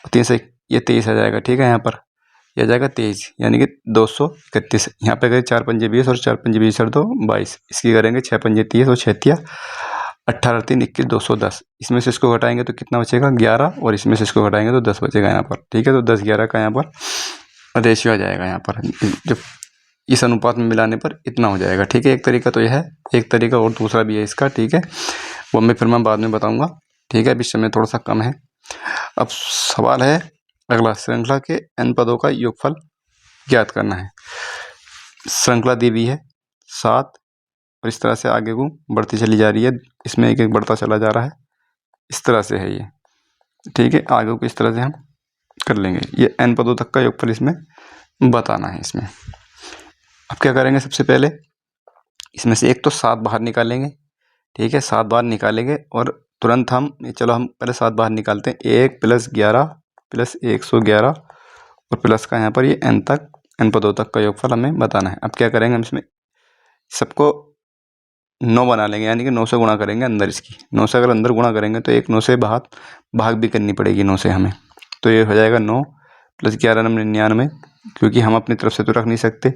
3 से ये 23 आ जाएगा। ठीक है, यहाँ पर यह आ जाएगा 23, यानी कि 231। यहाँ पे करें 4 5 20 और 4 5 20 और 2 22। इसकी करेंगे 6 5 30 और 6 3 18 3 21 210। इसमें से इसको घटाएंगे तो कितना बचेगा? 11, और इसमें से इसको घटाएंगे तो 10 बचेगा यहाँ पर। ठीक है, तो 10 11 का यहाँ पर रेशियो आ जाएगा। यहाँ पर जो इस अनुपात में मिलाने पर इतना हो जाएगा। ठीक है, एक तरीका तो यह है, एक तरीका और दूसरा भी है इसका। ठीक है, वो मैं बाद में बताऊंगा। ठीक है, अभी समय थोड़ा सा कम है। अब सवाल है अगला, श्रृंखला के n पदों का योगफल ज्ञात करना है। श्रृंखला दी हुई है 7 और इस तरह से आगे को बढ़ती चली जा रही है, इसमें एक एक बढ़ता चला जा रहा है, इस तरह से है ये। ठीक है, आगे को इस तरह से हम कर लेंगे। ये n पदों तक का योगफल इसमें बताना है। इसमें अब क्या करेंगे? सबसे पहले इसमें से एक तो 7 बाहर निकालेंगे। ठीक है, 7 बाहर निकालेंगे और तुरंत हम, चलो हम पहले 7 बाहर निकालते हैं। 1 + 11 + 111 और प्लस का यहाँ पर ये n तक, n पदों तक का योगफल हमें बताना है। अब क्या करेंगे? हम इसमें सबको 9 बना लेंगे, यानी कि 9 से गुणा करेंगे अंदर इसकी। 9 से अगर अंदर गुणा करेंगे तो एक 9 से भाग भी करनी पड़ेगी 9 से हमें। तो ये हो जाएगा 9 + 11 99, क्योंकि हम अपनी तरफ से तो रख नहीं सकते,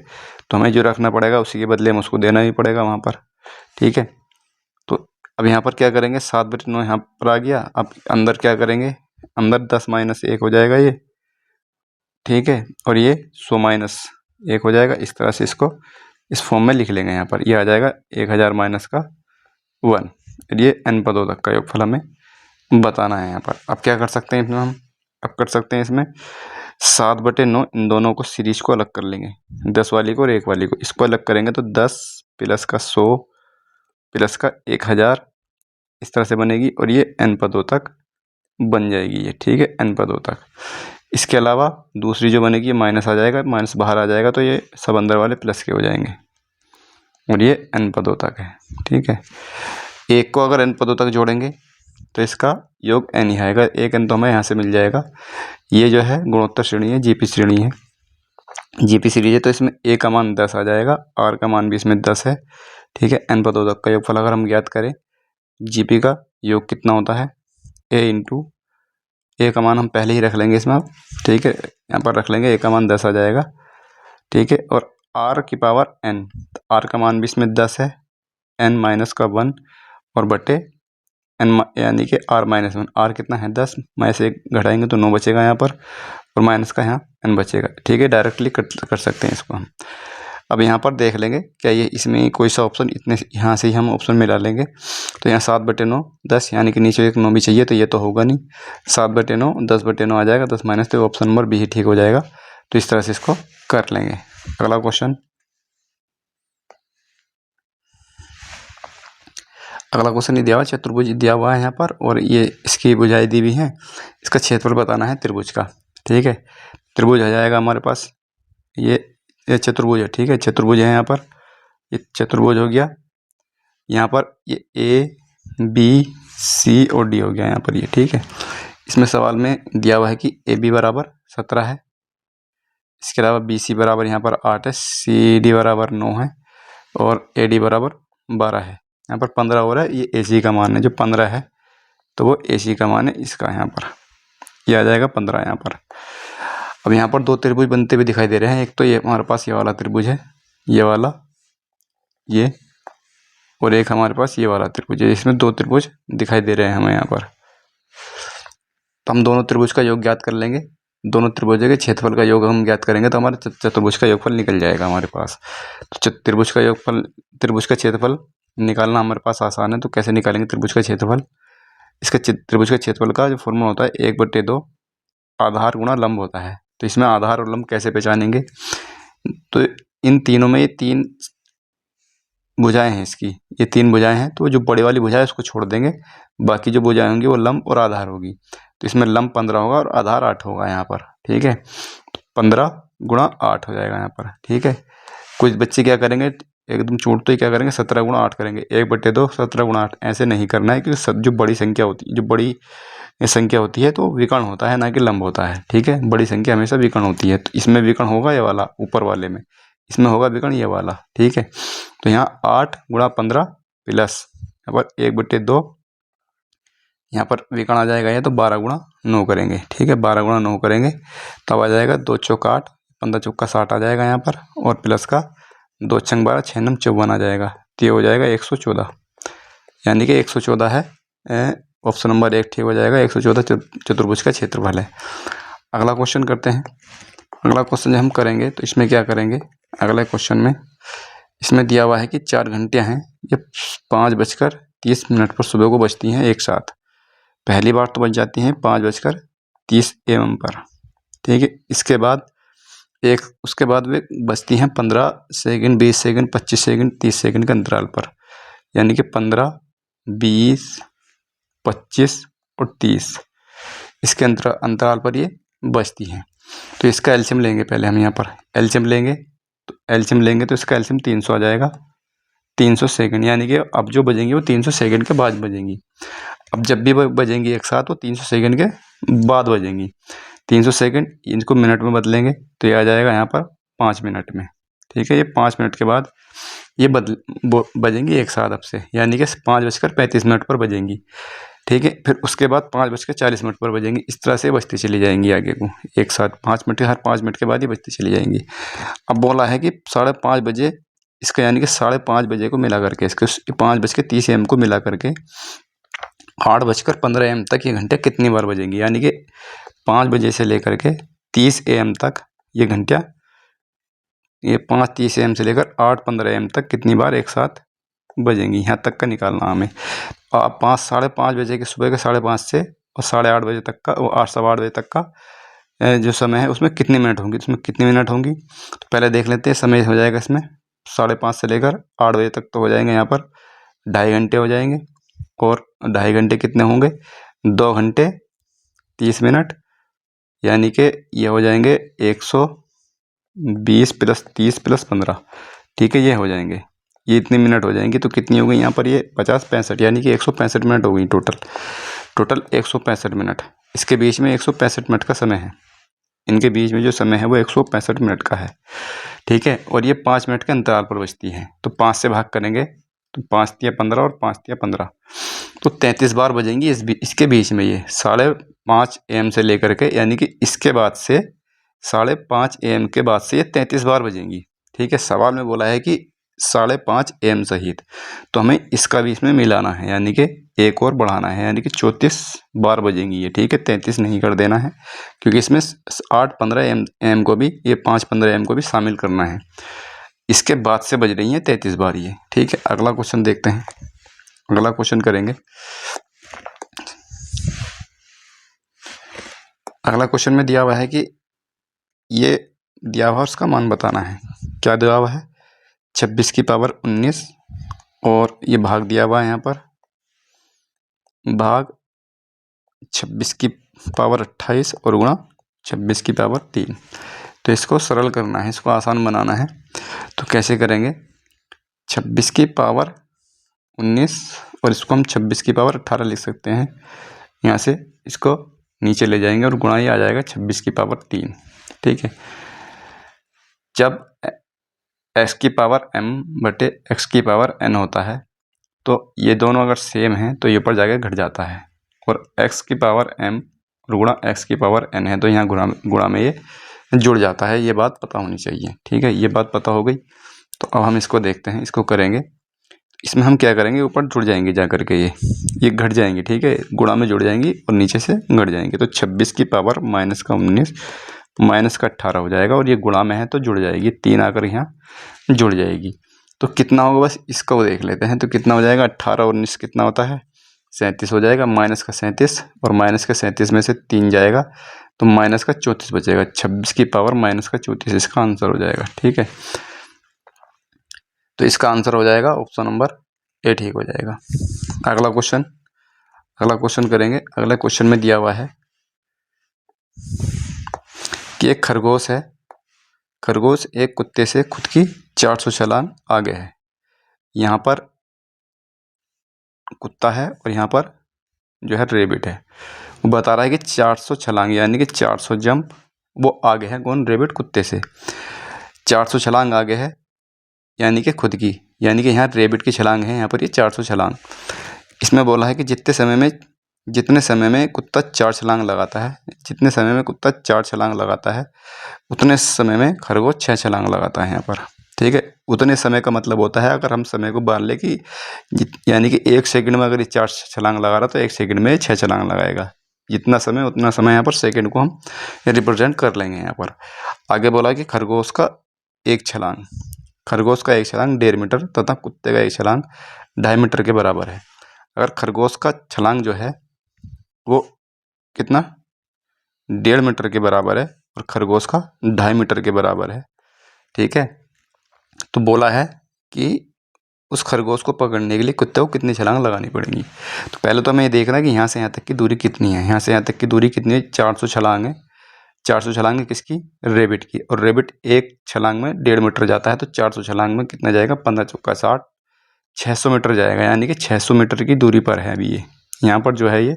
तो हमें जो रखना पड़ेगा उसी के बदले में उसको देना ही पड़ेगा वहाँ पर। ठीक है, तो अब यहाँ पर क्या करेंगे? 7/9 यहाँ पर आ गया। अब अंदर क्या करेंगे? अंदर 10 - 1 हो जाएगा ये। ठीक है, और ये 100 - 1 हो जाएगा। इस तरह से इसको इस फॉर्म में लिख लेंगे। यहाँ पर ये आ जाएगा 1000 - 1। ये n पदों तक का योगफल हमें बताना है यहाँ पर। अब क्या कर सकते हैं इसमें हम? अब कर सकते हैं इसमें 7/9, इन दोनों को सीरीज को अलग कर लेंगे, 10 वाली को और 1 वाली को। इसको अलग करेंगे तो 10 + का 100 + का 1000 इस तरह से बनेगी, और ये n पदों तक बन जाएगी ये। ठीक है, n पदों तक। इसके अलावा दूसरी जो बनेगी, ये माइनस आ जाएगा, माइनस बाहर आ जाएगा, तो ये सब अंदर वाले प्लस के हो जाएंगे, और ये n पदों तक है। ठीक है, एक को अगर n पदों तक जोड़ेंगे तो इसका योग n ही आएगा। एक n तो हमें यहाँ से मिल जाएगा। ये जो है गुणोत्तर श्रेणी है, जीपी श्रेणी है, जीपी सीरीज है, तो इसमें a का मान 10 आ जाएगा, r का मान भी इसमें 10 है। ठीक है, n पदों तक का योगफल अगर हम ज्ञात करें, जीपी का योग कितना होता है? a का मान हम पहले ही रख लेंगे इसमें। ठीक है, यहाँ पर रख लेंगे, a का मान 10 आ जाएगा। ठीक है, और r की पावर n, r का मान भी इसमें 10 है, n - का 1 और बटे n, यानी कि r - 1। r कितना है? 10, में से 1 घटाएंगे तो 9 बचेगा यहाँ पर, और माइनस का यहाँ n बचेगा। ठीक है, डायरेक्टली कर सकते हैं इसको हम। अब यहाँ पर देख लेंगे क्या ये इसमें कोई सा ऑप्शन, इतने यहाँ से ही हम ऑप्शन मिला लेंगे। तो यहाँ 7/9 10, यानी कि नीचे एक 9 भी चाहिए, तो ये तो होगा नहीं। 7/9 10/9 आ जाएगा, 10 माइनस, तो ऑप्शन नंबर बी ही ठीक हो जाएगा। तो इस तरह से इसको कर लेंगे। अगला क्वेश्चन, अगला क्वेश्चन ये दिया हुआ, चतुर्भुज दिया हुआ है यहाँ पर, और ये इसकी भुजाएं दी हुई हैं, इसका क्षेत्रफल बताना है त्रिभुज का। ठीक है, त्रिभुज आ जाएगा हमारे पास, ये चतुर्भुज है। ठीक है, चतुर्भुज है यहाँ पर, ये चतुर्भुज हो गया। यहाँ पर ये A B C और D हो गया यहाँ पर ये। ठीक है, इसमें सवाल में दिया हुआ है कि ए बी बराबर 17 है, इसके अलावा बी सी बराबर यहाँ पर 8 है, सी डी बराबर 9 है और ए डी बराबर 12 है। यहाँ पर 15 हो रहा है, ये ए सी का मान है, जो 15 है तो वो ए सी का मान है इसका, यहाँ पर ये आ जाएगा 15 यहाँ पर। अब यहाँ पर दो त्रिभुज बनते हुए दिखाई दे रहे हैं। एक तो ये हमारे पास ये वाला त्रिभुज है, ये वाला, ये, और एक हमारे पास ये वाला त्रिभुज है। इसमें दो त्रिभुज दिखाई दे रहे हैं हमें यहाँ पर। तो हम दोनों त्रिभुज का योग ज्ञात कर लेंगे। दोनों त्रिभुजों के क्षेत्रफल का योग हम ज्ञात करेंगे तो हमारे चतुर्भुज का योगफल निकल जाएगा हमारे पास। तो त्रिभुज का योगफल, त्रिभुज का क्षेत्रफल निकालना हमारे पास आसान है। तो कैसे निकालेंगे त्रिभुज का क्षेत्रफल? इसका त्रिभुज का क्षेत्रफल का जो फॉर्मूला होता है 1/2 आधार गुणा लंब होता है। तो इसमें आधार और लंब कैसे पहचानेंगे? तो इन तीनों में ये 3 भुजाएं हैं इसकी, ये 3 भुजाएं हैं। तो जो बड़े वाली भुजा है उसको छोड़ देंगे, बाकी जो भुजाएं होंगी वो लंब और आधार होगी। तो इसमें लंब 15 होगा और आधार 8 होगा यहाँ पर, ठीक है। तो 15 गुणा 8 हो जाएगा यहाँ पर, ठीक है। कुछ बच्चे क्या करेंगे, एकदम छूटते ही क्या करेंगे, 17 गुणा 8 करेंगे। 1/2 17 गुणा 8, ऐसे नहीं करना है, क्योंकि सब जो बड़ी संख्या होती है, जो बड़ी संख्या होती है तो विकर्ण होता है, ना कि लंब होता है, ठीक है। बड़ी संख्या हमेशा विकर्ण होती है। तो इसमें विकर्ण होगा ये वाला, ऊपर वाले में, इसमें होगा विकर्ण ये वाला, ठीक है। तो यहाँ 8 गुणा 15 प्लस यहाँ पर 1/2, यहाँ पर विकर्ण आ जाएगा ये, तो 12 गुणा 9 करेंगे, ठीक है। 12 गुणा 9 करेंगे तब आ जाएगा 2 चौक 8, 15 चौका 60 आ जाएगा यहाँ पर, और प्लस का 2 छंग 12, 6 नम 54 आ जाएगा। तो ये हो जाएगा 114, यानी कि 114 है। ऑप्शन नंबर 1 ठीक हो जाएगा। 114 चतुर्भुज का क्षेत्रफल है। अगला क्वेश्चन करते हैं। अगला क्वेश्चन जब हम करेंगे तो इसमें क्या करेंगे, अगले क्वेश्चन में इसमें दिया हुआ है कि 4 घंटियां हैं, ये 5:30 पर सुबह को बजती हैं एक साथ। पहली बार तो बज जाती हैं 5:30 AM पर, ठीक है। इसके बाद उसके बाद वे बजती हैं 15 सेकंड, 20 सेकंड, 25 सेकंड, 30 सेकंड के अंतराल पर, यानी कि 15, 20, 25 और 30 इसके अंतराल पर ये बजती हैं। तो इसका एलसीएम लेंगे पहले हम, यहाँ पर एलसीएम लेंगे। तो एलसीएम लेंगे तो इसका एलसीएम 300 आ जाएगा, 300 सेकंड, यानी कि अब जो बजेंगी वो 300 सेकंड के बाद बजेंगी। अब जब भी बजेंगी एक साथ वो 300 सेकंड के बाद बजेंगी। 300 सेकंड इनको मिनट में बदलेंगे तो ये आ जाएगा यहाँ पर 5 मिनट में, ठीक है। ये 5 मिनट के बाद ये बजेंगी एक साथ अब से, यानी कि 5:35 पर बजेंगी, ठीक है। फिर उसके बाद 5:40 पर बजेंगी। इस तरह से बजती चली जाएंगी आगे को एक साथ, 5 मिनट, हर 5 मिनट के बाद ही बजती चली जाएंगी। अब बोला है कि 5:30 बजे, इसका यानी कि 5:30 बजे को मिला करके, इसके 5:30 AM को मिला करके 8:15 AM तक ये घंटे कितनी बार बजेंगी, यानी कि 5 बजे से लेकर के 30 AM तक ये घंटियाँ, ये 5:30 AM से लेकर 8:15 AM तक कितनी बार एक साथ बजेंगी, यहाँ तक का निकालना हमें। और 5:30 बजे के, सुबह के 5:30 से और 8:30 बजे तक का, वो 8 सवा 8 बजे तक का जो समय है उसमें कितनी मिनट होंगी, उसमें कितनी मिनट होंगी। तो पहले देख लेते हैं समय हो जाएगा इसमें 5:30 से लेकर 8 बजे तक तो हो जाएंगे यहाँ पर 2.5 घंटे हो जाएंगे। और 2.5 घंटे कितने होंगे, 2 घंटे 30 मिनट, यानी कि ये हो जाएंगे 120 प्लस 30 प्लस 15, ठीक है। ये हो जाएंगे, ये इतनी मिनट हो जाएंगी। तो कितनी हो गई यहाँ पर, ये 50 65, यानी कि 165 मिनट हो गई टोटल 165 मिनट। इसके बीच में 165 मिनट का समय है, इनके बीच में जो समय है वो 165 मिनट का है, ठीक है। और ये 5 मिनट के अंतराल पर बजती है। तो 5 से भाग करेंगे तो 5×3 = 15 और 5×3 = 15, तो 33 बार बजेंगी इसके बीच में। ये 5:30 AM से लेकर के, यानी कि इसके बाद से 5:30 AM के बाद से ये 33 बार बजेंगी, ठीक है। सवाल में बोला है कि 5:30 AM सहित, तो हमें इसका भी इसमें मिलाना है, यानी कि एक और बढ़ाना है, यानी कि 34 बार बजेंगी ये, ठीक है। 33 नहीं कर देना है, क्योंकि इसमें 8:15 AM को भी, ये 5:15 AM को भी शामिल करना है। इसके बाद से बज रही हैं 33 बार ये, ठीक है। अगला क्वेश्चन देखते हैं। अगला क्वेश्चन करेंगे। अगला क्वेश्चन में दिया हुआ है कि ये दिया हुआ उसका मान बताना है। क्या दिया हुआ है, 26 की पावर 19 और ये भाग दिया हुआ है यहाँ पर, भाग 26 की पावर 28 और गुणा 26 की पावर 3। तो इसको सरल करना है, इसको आसान बनाना है। तो कैसे करेंगे, 26 की पावर 19 और इसको हम 26 की पावर 18 लिख सकते हैं। यहाँ से इसको नीचे ले जाएंगे और गुणा ये आ जाएगा 26 की पावर 3। ठीक है, जब x की पावर m बटे x की पावर n होता है तो ये दोनों अगर सेम हैं तो ये ऊपर जाके घट जाता है, और x की पावर m और गुणा x की पावर n है तो यहाँ गुणा में ये जुड़ जाता है। ये बात पता होनी चाहिए। ठीक है, ये बात पता हो गई। तो अब हम इसको देखते हैं, इसको करेंगे। इसमें हम क्या करेंगे, ऊपर जुड़ जाएंगे जा करके ये घट जाएंगे। ठीक है, गुणा में जुड़ जाएंगी और नीचे से घट जाएंगे। तो 26 की पावर माइनस का 19 माइनस का 18 हो जाएगा, और ये गुणा में है तो जुड़ जाएगी, 3 आकर यहाँ जुड़ जाएगी। तो कितना होगा बस इसको देख लेते हैं। तो कितना हो जाएगा, 18 और 19 कितना होता है, 37 हो जाएगा। माइनस का 37 और माइनस का 37 में से 3 जाएगा तो माइनस का 34 बचेगा। 26 की पावर माइनस का 34 इसका आंसर हो जाएगा। ठीक है, तो इसका आंसर हो जाएगा ऑप्शन नंबर ए ठीक हो जाएगा। अगला क्वेश्चन करेंगे। अगला क्वेश्चन में दिया हुआ है कि एक खरगोश है, खरगोश एक कुत्ते से खुद की 400 छलांग आगे है। यहाँ पर कुत्ता है और यहाँ पर जो है रेबिट है। वो बता रहा है कि 400 छलांग यानी कि 400 जंप वो आगे है। कौन, रेबिट कुत्ते से 400 छलांग आगे है यानी कि खुद की, यानी कि यहाँ रेबिट की छलांग है, यहाँ पर ये 400 छलांग। इसमें बोला है कि जितने समय में कुत्ता 4 छलांग लगाता है, जितने समय में कुत्ता 4 छलांग लगाता है उतने समय में खरगोश 6 छलांग लगाता है यहाँ पर। ठीक है, उतने समय का मतलब होता है, अगर हम समय को बांध ले कि यानी कि 1 सेकंड में अगर ये 4 छलांग लगा रहा तो 1 सेकंड में 6 छलांग लगाएगा। जितना समय उतना समय यहाँ पर सेकंड को हम रिप्रेजेंट कर लेंगे। यहाँ पर आगे बोला कि खरगोश का एक छलांग 1.5 मीटर तथा कुत्ते का एक छलांग 2.5 मीटर के बराबर है। अगर खरगोश का छलांग जो है वो कितना 1.5 मीटर के बराबर है और खरगोश का 2.5 मीटर के बराबर है। ठीक है, तो बोला है कि उस खरगोश को पकड़ने के लिए कुत्ते को कितनी छलांग लगानी पड़ेगी। तो पहले तो हमें ये देखना है कि यहाँ से यहाँ तक की दूरी कितनी है। यहाँ से यहाँ तक की दूरी कितनी है, 400 छलांग है। 400 छलांग है किसकी, रेबिट की, और रेबिट एक छलांग में 1.5 मीटर जाता है। तो 400 छलांग में कितना जाएगा, 15 चौका 60, 600 मीटर जाएगा, यानी कि 600 मीटर की दूरी पर है अभी ये। यहाँ पर जो है ये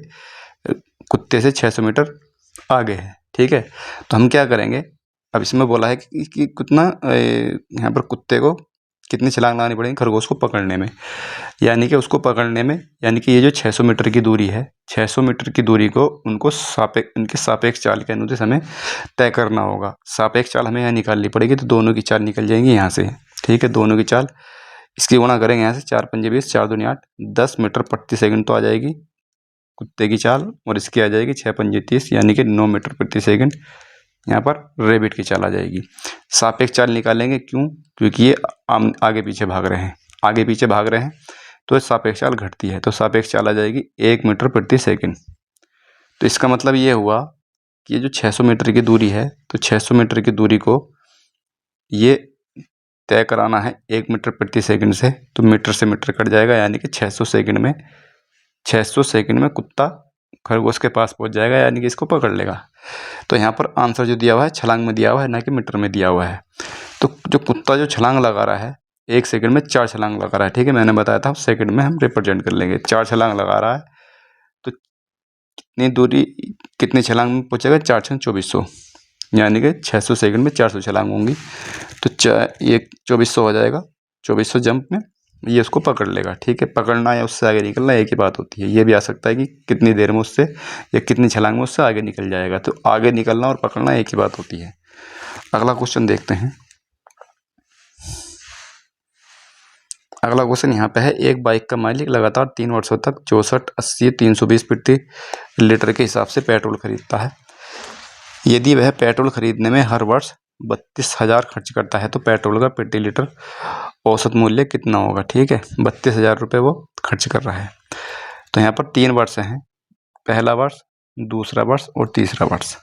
कुत्ते से 600 मीटर आगे है। ठीक है, तो हम क्या करेंगे, अब इसमें बोला है कि कितना यहाँ पर कुत्ते को कितनी छलांग लगानी पड़ेगी खरगोश को पकड़ने में, यानी कि उसको पकड़ने में, यानी कि ये जो 600 मीटर की दूरी है, 600 मीटर की दूरी को उनको उनके सापेक्ष चाल के अनुसार हमें तय करना होगा। सापेक्ष चाल हमें यहाँ निकालनी पड़ेगी, तो दोनों की चाल निकल जाएंगी यहाँ से। ठीक है, दोनों की चाल इसकी गुणा करेंगे यहाँ से, 4 पंजे 20, 4 दूनी 8, 10 मीटर प्रति सेकंड तो आ जाएगी कुत्ते की चाल, और इसकी आ जाएगी 6 पंजे 30 यानी कि 9 मीटर प्रति सेकंड यहाँ पर रेबिट की चाल आ जाएगी। सापेक्ष चाल निकालेंगे, क्यों, क्योंकि ये आगे पीछे भाग रहे हैं तो सापेक्ष चाल घटती है, तो सापेक्ष चाल आ जाएगी 1 मीटर प्रति सेकंड। तो इसका मतलब ये हुआ कि ये जो 600 मीटर की दूरी है, तो 600 मीटर की दूरी को ये तय कराना है 1 मीटर प्रति सेकंड से, तो मीटर से मीटर कट जाएगा, यानी कि 600 सेकंड में कुत्ता खरगोश के पास पहुंच जाएगा, यानी कि इसको पकड़ लेगा। तो यहाँ पर आंसर जो दिया हुआ है छलांग में दिया हुआ है, ना कि मीटर में दिया हुआ है। तो जो कुत्ता जो छलांग लगा रहा है 1 सेकंड में 4 छलांग लगा रहा है। ठीक है, मैंने बताया था सेकंड में हम रिप्रेजेंट कर लेंगे। 4 छलांग लगा रहा है तो कितनी दूरी, कितनी छलांग में पहुँचेगा, 4 छंग 2400, यानी कि 600 सेकंड में 400 छलांग होंगी। तो ये 2400 हो जाएगा। 2400 जंप में ये उसको पकड़ लेगा। ठीक है, पकड़ना या उससे आगे निकलना एक ही बात होती है। ये भी आ सकता है कि कितनी देर में उससे या कितनी छलांग में उससे आगे निकल जाएगा। तो आगे निकलना और पकड़ना एक ही बात होती है। अगला क्वेश्चन देखते हैं। अगला क्वेश्चन यहाँ पे है, एक बाइक का मालिक लगातार 3 वर्षों तक 64, 80, 320 प्रति लीटर के हिसाब से पेट्रोल खरीदता है। यदि वह पेट्रोल खरीदने में हर वर्ष 32,000 खर्च करता है तो पेट्रोल का प्रति लीटर औसत मूल्य कितना होगा। ठीक है, 32,000 रुपये वो खर्च कर रहा है। तो यहाँ पर 3 वर्ष हैं, पहला वर्ष, दूसरा वर्ष और तीसरा वर्ष।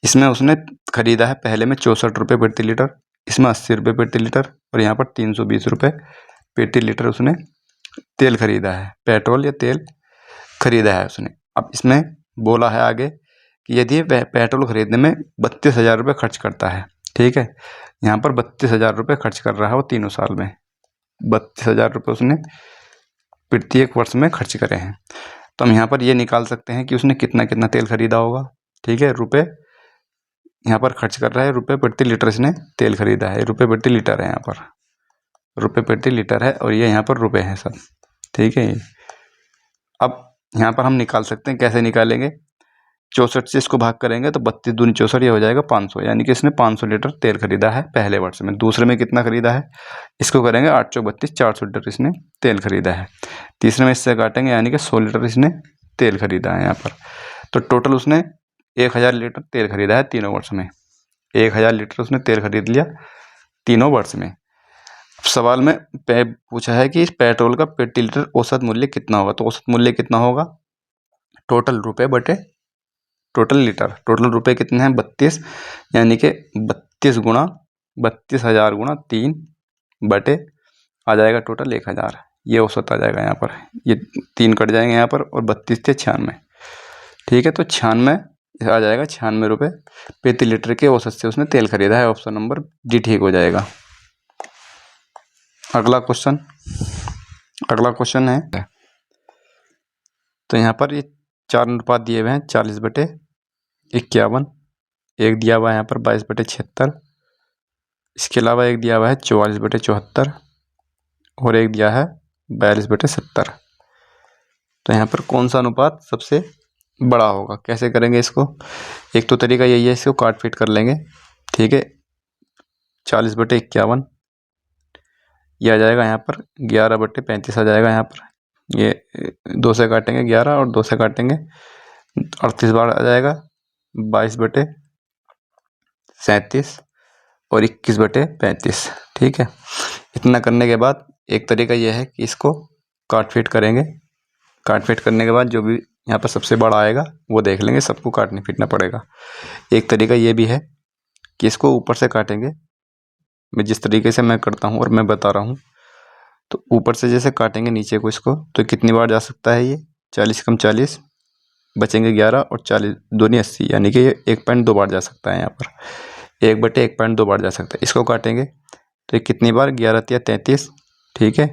इसमें उसने खरीदा है पहले में 64 रुपये प्रति लीटर, इसमें 80 रुपये प्रति लीटर, और यहाँ पर 320 रुपये प्रति लीटर उसने तेल खरीदा है, पेट्रोल या तेल खरीदा है उसने। अब इसमें बोला है आगे कि यदि वह पेट्रोल खरीदने में 32,000 रुपये खर्च करता है। ठीक है, यहाँ पर 32,000 रुपये खर्च कर रहा है वो तीनों साल में। 32,000 रुपये उसने प्रत्येक वर्ष में खर्च करे हैं। तो हम यहाँ पर ये निकाल सकते हैं कि उसने कितना कितना तेल खरीदा होगा। ठीक है, रुपये यहाँ पर खर्च कर रहा है, रुपये प्रति लीटर इसने तेल खरीदा है, रुपये प्रति लीटर है, यहाँ पर रुपये प्रति लीटर है और ये यहाँ पर रुपये हैं सब। ठीक है, अब यहाँ पर हम निकाल सकते हैं, कैसे निकालेंगे, 64 से इसको भाग करेंगे तो 32 दूनी 64, ये हो जाएगा 500, यानी कि इसने 500 लीटर तेल खरीदा है पहले वर्ष में। दूसरे में कितना खरीदा है, इसको करेंगे 8 चौक 32, 400 लीटर इसने तेल खरीदा है। तीसरे में इससे काटेंगे, यानी कि 100 लीटर इसने तेल खरीदा है यहाँ पर। तो टोटल उसने 1000 लीटर तेल खरीदा है तीनों वर्ष में। 1000 लीटर उसने तेल खरीद लिया तीनों वर्ष में। सवाल में पूछा है कि पेट्रोल का प्रति लीटर औसत मूल्य कितना होगा। तो औसत मूल्य कितना होगा, टोटल रुपये बटे टोटल लीटर। टोटल रुपये कितने हैं, 32, यानी कि 32 गुणा 32,000 गुणा 3 बटे आ जाएगा टोटल 1000। ये औसत आ जाएगा यहाँ पर, ये 3 कट जाएंगे यहाँ पर और 32 थे 96। ठीक है, तो 96 आ जाएगा, 96 रुपये प्रति लीटर के औसत से उसने तेल खरीदा है। ऑप्शन नंबर डी ठीक हो जाएगा। अगला क्वेश्चन है, तो यहाँ पर ये 4 अनुपात दिए हुए हैं, 40/51। एक दिया हुआ है यहाँ पर 22/76। इसके अलावा एक दिया हुआ है 44/74 और एक दिया है 42/70। तो यहाँ पर कौन सा अनुपात सबसे बड़ा होगा, कैसे करेंगे इसको। एक तो तरीका यही है, इसको काट पीट कर लेंगे। ठीक है, 40/51 ये आ जाएगा यहाँ पर 11/35 आ जाएगा यहाँ पर। ये 2 से काटेंगे 11 और 2 से काटेंगे 38 बार आ जाएगा। 22/37 और 21/35। ठीक है, इतना करने के बाद एक तरीका यह है कि इसको काट पीट करेंगे। काट पीट करने के बाद जो भी यहाँ पर सबसे बड़ा आएगा वो देख लेंगे, सबको काटने पीटना पड़ेगा। एक तरीका ये भी है कि इसको ऊपर से काटेंगे, मैं जिस तरीके से मैं करता हूँ और मैं बता रहा हूँ। तो ऊपर से जैसे काटेंगे नीचे को इसको, तो कितनी बार जा सकता है ये, 40 कम 40 बचेंगे 11 और 40 दूनी 80, यानी कि ये 1.2 बार जा सकता है यहाँ पर, 1/1.2 बार जा सकता है। इसको काटेंगे तो ये कितनी बार, 11 या 33। ठीक है,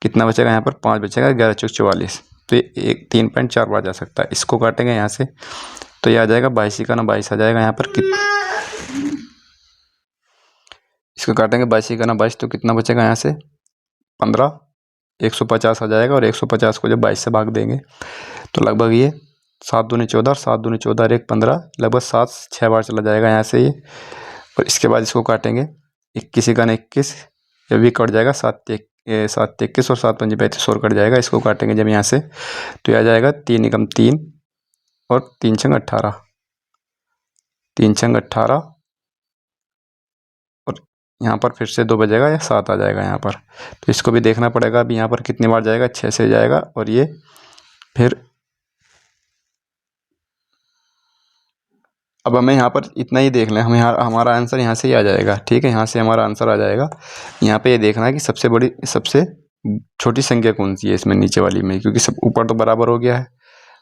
कितना बचेगा यहाँ पर, 5 बचेगा, 11 चौक 44, तो ये 3.4 बार जा सकता है। इसको काटेंगे यहाँ से तो ये आ जाएगा 22 का ना 22 आ जाएगा यहाँ पर। इसको काटेंगे 22 का ना 22, तो कितना बचेगा यहाँ से 15, 150 आ जाएगा। और 150 को जब 22 से भाग देंगे तो लगभग ये 7 दूनी 14, 7 दूनी 14 और 1 15, लगभग 6 बार चला जाएगा यहाँ से ये। और इसके बाद इसको काटेंगे 21 का ना 21, जब भी कट जाएगा 7 21 और 7 5 35 और कट जाएगा। इसको काटेंगे जब यहाँ से तो यह आ जाएगा 3 एकम 3 और 3 छंग 18, 3 छंग 18 और यहाँ पर फिर से 2 बजेगा या 7 आ जाएगा यहाँ पर। तो इसको भी देखना पड़ेगा अभी यहाँ पर कितनी बार जाएगा, 6 से जाएगा। और ये फिर अब हमें यहाँ पर इतना ही देख लें, हमें हमारा आंसर यहाँ से ही आ जाएगा। ठीक है, यहाँ से हमारा आंसर आ जाएगा। यहाँ पे ये देखना है कि सबसे छोटी संख्या कौन सी है इसमें नीचे वाली में, क्योंकि सब ऊपर तो बराबर हो गया है,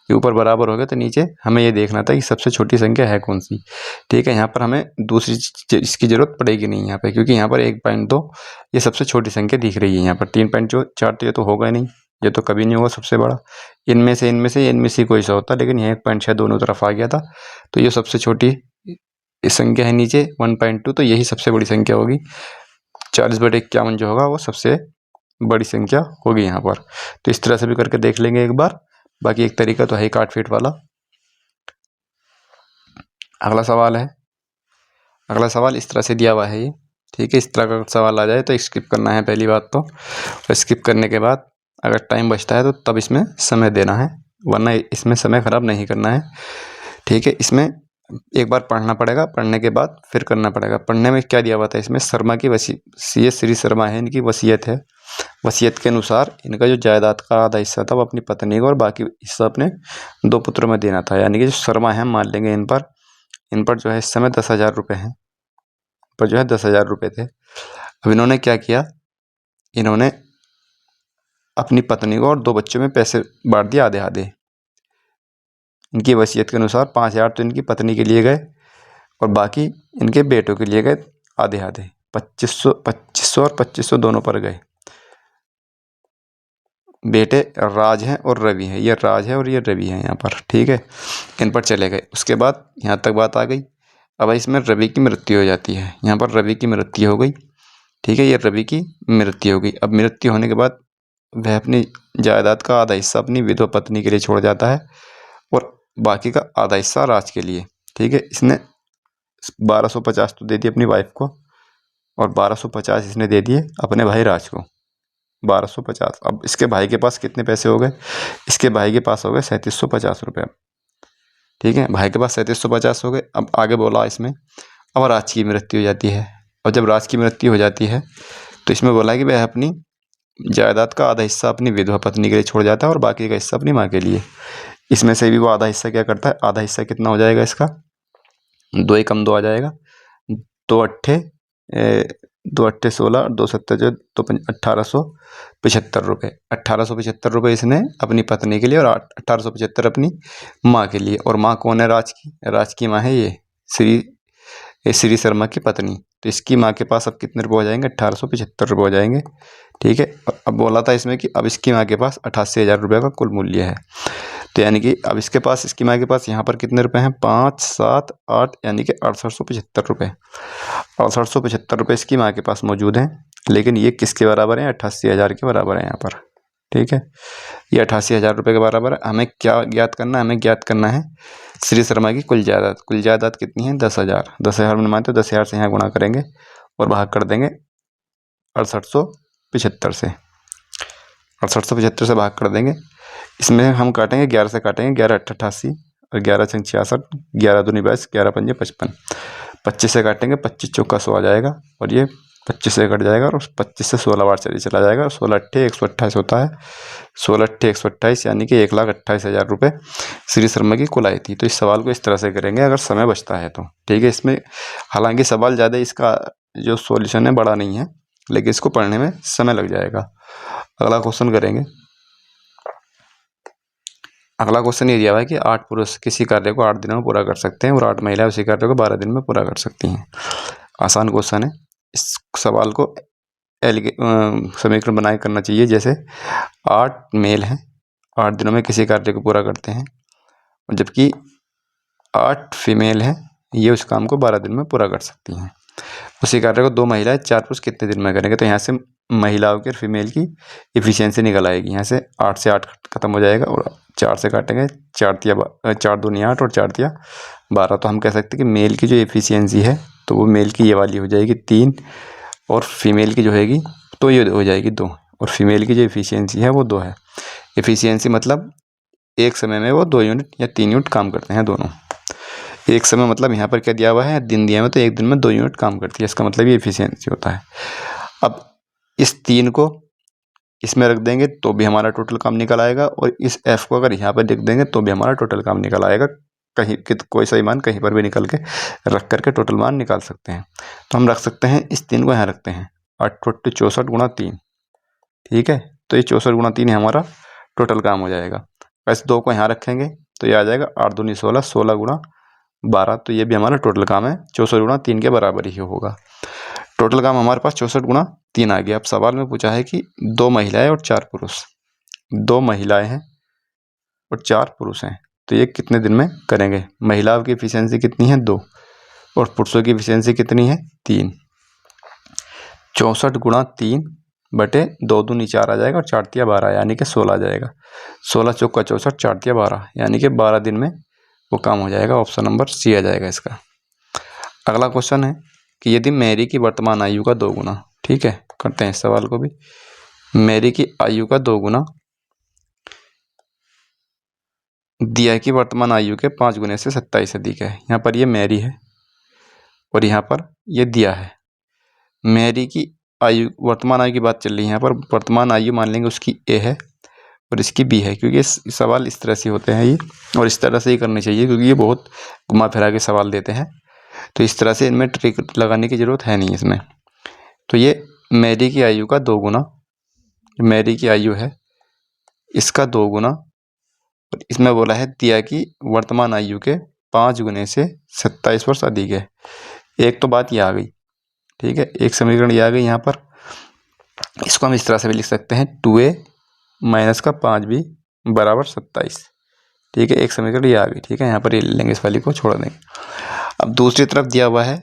ये ऊपर बराबर हो गया तो नीचे हमें ये देखना था कि सबसे छोटी संख्या है कौन सी। ठीक है, यहाँ पर हमें दूसरी इसकी ज़रूरत पड़ेगी नहीं यहाँ पे, क्योंकि यहाँ पर 1.2 ये सबसे छोटी संख्या दिख रही है। यहाँ पर 3.4 तो ये तो होगा नहीं, ये तो कभी नहीं होगा सबसे बड़ा। इनमें से कोई सा होता, लेकिन यहाँ 1.6 दोनों तरफ आ गया था, तो ये सबसे छोटी संख्या है नीचे 1.2, तो यही सबसे बड़ी संख्या होगी। 40/51 जो होगा वो सबसे बड़ी संख्या होगी यहाँ पर। तो इस तरह से भी करके देख लेंगे एक बार। बाकी एक तरीका तो है ही काट पीट वाला। अगला सवाल इस तरह से दिया हुआ है ये। ठीक है, इस तरह का सवाल आ जाए तो स्किप करना है पहली बात तो, और स्किप करने के बाद अगर टाइम बचता है तो तब इसमें समय देना है, वरना इसमें समय ख़राब नहीं करना है। ठीक है, इसमें एक बार पढ़ना पड़ेगा, पढ़ने के बाद फिर करना पड़ेगा। पढ़ने में क्या दिया हुआ था, इसमें शर्मा की श्री शर्मा है, इनकी वसीयत है। वसीयत के अनुसार इनका जो जायदाद का आधा हिस्सा था वो अपनी पत्नी को और बाकी हिस्सा अपने 2 पुत्रों में देना था। यानी कि जो शर्मा है, मान लेंगे इन पर जो है इस समय 10,000 रुपये हैं, पर जो है 10,000 रुपये थे। अब इन्होंने क्या किया, इन्होंने अपनी पत्नी को और 2 बच्चों में पैसे बांट दिए आधे आधे। इनकी वसीयत के अनुसार 5,000 तो इनकी पत्नी के लिए गए और बाकी इनके बेटों के लिए गए आधे आधे। 2500 और 2500 दोनों पर गए। बेटे राज हैं और रवि हैं, ये राज है और ये रवि है यहाँ पर, ठीक है। इन पर चले गए। उसके बाद यहाँ तक बात आ गई। अब इसमें रवि की मृत्यु हो जाती है, यहाँ पर रवि की मृत्यु हो गई, ठीक है। ये रवि की मृत्यु हो गई। अब मृत्यु होने के बाद वह अपनी जायदाद का आधा हिस्सा अपनी विधवा पत्नी के लिए छोड़ जाता है और बाकी का आधा हिस्सा राज के लिए, ठीक है। इसने 1250 तो दे दिए अपनी वाइफ को और 1250 इसने दे दिए अपने भाई राज को, 1250। अब इसके भाई के पास कितने पैसे हो गए? इसके भाई के पास हो गए 3750 रुपये, ठीक है। भाई के पास 3750 हो गए। अब आगे बोला इसमें, अब राज की मृत्यु हो जाती है। और जब राज की मृत्यु हो जाती है तो इसमें बोला कि वह अपनी जायदाद का आधा हिस्सा अपनी विधवा पत्नी के लिए छोड़ जाता है और बाकी का हिस्सा अपनी माँ के लिए। इसमें से भी वो आधा हिस्सा क्या करता है? आधा हिस्सा कितना हो जाएगा इसका? 2 एकम 2 आ जाएगा। 2 अट्ठे 16, 2 सत्तर जो, तो 1875 रुपये। 1875 रुपये इसने अपनी पत्नी के लिए और 1875 अपनी माँ के लिए। और माँ कौन है राज की? राज की माँ है ये श्री शर्मा की पत्नी। तो इसकी माँ के पास अब कितने रुपये हो जाएंगे? 1875 रुपये हो जाएंगे, ठीक है। अब बोला था इसमें कि अब इसकी माँ के पास 88,000 रुपये का कुल मूल्य है। तो यानी कि अब इसके पास, इसकी माँ के पास यहाँ पर कितने रुपए हैं? 5, 7, 8 यानी कि 6875 रुपये। 6875 रुपये इसकी माँ के पास मौजूद हैं। लेकिन ये किसके बराबर हैं? 88,000 के बराबर है यहाँ पर, ठीक है। ये 88,000 रुपये के बराबर है। हमें क्या ज्ञात करना है? हमें ज्ञात करना है श्री शर्मा की कुल जायदाद। कुल जायदाद कितनी है? 10,000। 10,000 में मानते 10,000 से यहाँ गुणा करेंगे और भाग कर देंगे 6875 से। 6875 से भाग कर देंगे। इसमें हम काटेंगे 11 से काटेंगे, 11 8 88 और 11 6 66, 11 दूनी 22, 11 पंजे 55। 25 से काटेंगे, 25 चौका 100 आ जाएगा और ये 25 से कट जाएगा और 25 से 16 बार चला जाएगा और 16 अट्ठे 128 होता है। 16 अट्ठे 128 यानी कि 1,28,000 रुपये श्री शर्मा की कुल आई थी। तो इस सवाल को इस तरह से करेंगे अगर समय बचता है तो, ठीक है। इसमें हालांकि सवाल ज़्यादा, इसका जो सॉल्यूशन है बड़ा नहीं है, लेकिन इसको पढ़ने में समय लग जाएगा। अगला क्वेश्चन करेंगे। अगला क्वेश्चन ये दिया हुआ है कि 8 पुरुष किसी कार्य को 8 दिनों में पूरा कर सकते हैं और 8 महिलाएं उसी कार्य को 12 दिन में पूरा कर सकती हैं। आसान क्वेश्चन है। इस सवाल को समीकरण बनाए करना चाहिए। जैसे 8 मेल हैं, 8 दिनों में किसी कार्य को पूरा करते हैं, जबकि 8 फीमेल हैं, ये उस काम को 12 दिन में पूरा कर सकती हैं। उसी कार्य को 2 महिलाएं 4 पुरुष कितने दिन में करेंगे? तो यहाँ से महिलाओं की और फीमेल की इफिशियंसी निकल आएगी। यहाँ से 8 से 8 खत्म हो जाएगा और 4 से काटेंगे, 4 दूनी 8 और 4 तिया 12। तो हम कह सकते हैं कि मेल की जो एफिशिएंसी है तो वो मेल की ये वाली हो जाएगी 3 और फीमेल की जो होगी तो ये हो जाएगी 2 और फीमेल की जो एफिशिएंसी है वो 2 है। एफिशिएंसी मतलब एक समय में वो 2 यूनिट या 3 यूनिट काम करते हैं दोनों। एक समय मतलब यहाँ पर क्या दिया हुआ है? दिन दिया हुआ है, तो एक दिन में 2 यूनिट काम करती है, इसका मतलब ये एफिशिएंसी होता है। अब इस 3 को इसमें रख देंगे तो भी हमारा टोटल काम निकल आएगा और इस f को अगर यहाँ पर लिख देंगे तो भी हमारा टोटल काम निकल आएगा। कहीं कोई सही मान कहीं पर भी निकल के रख करके टोटल मान निकाल सकते हैं। तो हम रख सकते हैं, इस 3 को यहाँ रखते हैं, 8 64 गुणा 3, ठीक है। तो ये 64 गुणा 3 हमारा टोटल काम हो जाएगा। वैसे 2 को यहाँ रखेंगे तो ये आ जाएगा 8 दूनी 16, 16 गुणा 12, तो ये भी हमारा टोटल काम है 64 गुणा 3 के बराबर ही होगा। टोटल काम हमारे पास 64 गुणा 3 आ गया। अब सवाल में पूछा है कि 2 महिलाएं और 4 पुरुष, 2 महिलाएं हैं और 4 पुरुष हैं, तो ये कितने दिन में करेंगे? महिलाओं की एफिशिएंसी कितनी है? 2 और पुरुषों की एफिशिएंसी कितनी है? 3। 64 गुणा 3 बटे 2 दूनी 4 आ जाएगा और 4 तिया 12 यानी कि 16 आ जाएगा। 16 चौका 64, 4 तिया 12 यानी कि 12 दिन में वो काम हो जाएगा। ऑप्शन नंबर सी आ जाएगा इसका। अगला क्वेश्चन है कि यदि मैरी की वर्तमान आयु का 2 गुना, ठीक है, करते हैं इस सवाल को भी। मैरी की आयु का 2 गुना दिया की वर्तमान आयु के 5 गुने से 27 अधिक है। यहाँ पर ये मैरी है और यहाँ पर ये दिया है। मैरी की आयु, वर्तमान आयु की बात चल रही है, यहाँ पर वर्तमान आयु मान लेंगे उसकी ए है और इसकी बी है, क्योंकि इस सवाल इस तरह से होते हैं ये, और इस तरह से ही करने चाहिए क्योंकि ये बहुत घुमा फिरा के सवाल देते हैं। तो इस तरह से इनमें ट्रिक लगाने की ज़रूरत है नहीं इसमें। तो ये मैरी की आयु का 2 गुना, मैरी की आयु है इसका 2 गुना, और इसमें बोला है दिया की वर्तमान आयु के 5 गुने से 27 वर्ष अधिक है। एक तो बात ये आ गई, ठीक है, एक समीकरण ये आ गई यहाँ पर। इसको हम इस तरह से भी लिख सकते हैं 2a माइनस का 5b बराबर 27। ठीक है, एक समीकरण ये आ गई। ठीक है, यहाँ पर ये ले लेंगे, इस वाली को छोड़ देंगे। अब दूसरी तरफ दिया हुआ है,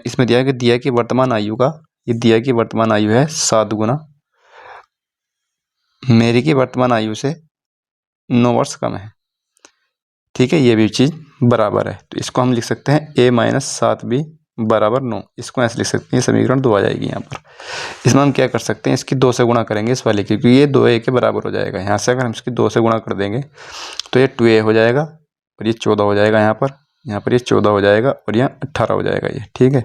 इसमें दिया है कि दिया की वर्तमान आयु का, ये दिया की वर्तमान आयु है 7 गुना मेरी की वर्तमान आयु से 9 वर्ष कम है। ठीक है, ये भी चीज़ बराबर है, तो इसको हम लिख सकते हैं a माइनस 7b बराबर 9। इसको ऐसे लिख सकते हैं, समीकरण 2 आ जाएगी यहाँ पर। इसमें हम क्या कर सकते हैं, इसकी 2 से गुणा करेंगे इस वाले की, क्योंकि ये 2a के बराबर हो जाएगा। यहाँ से अगर हम इसकी 2 से गुणा कर देंगे तो ये 2a हो जाएगा और ये 14 हो जाएगा। यहाँ पर ये 14 हो जाएगा और यहाँ 18 हो जाएगा ये। ठीक है,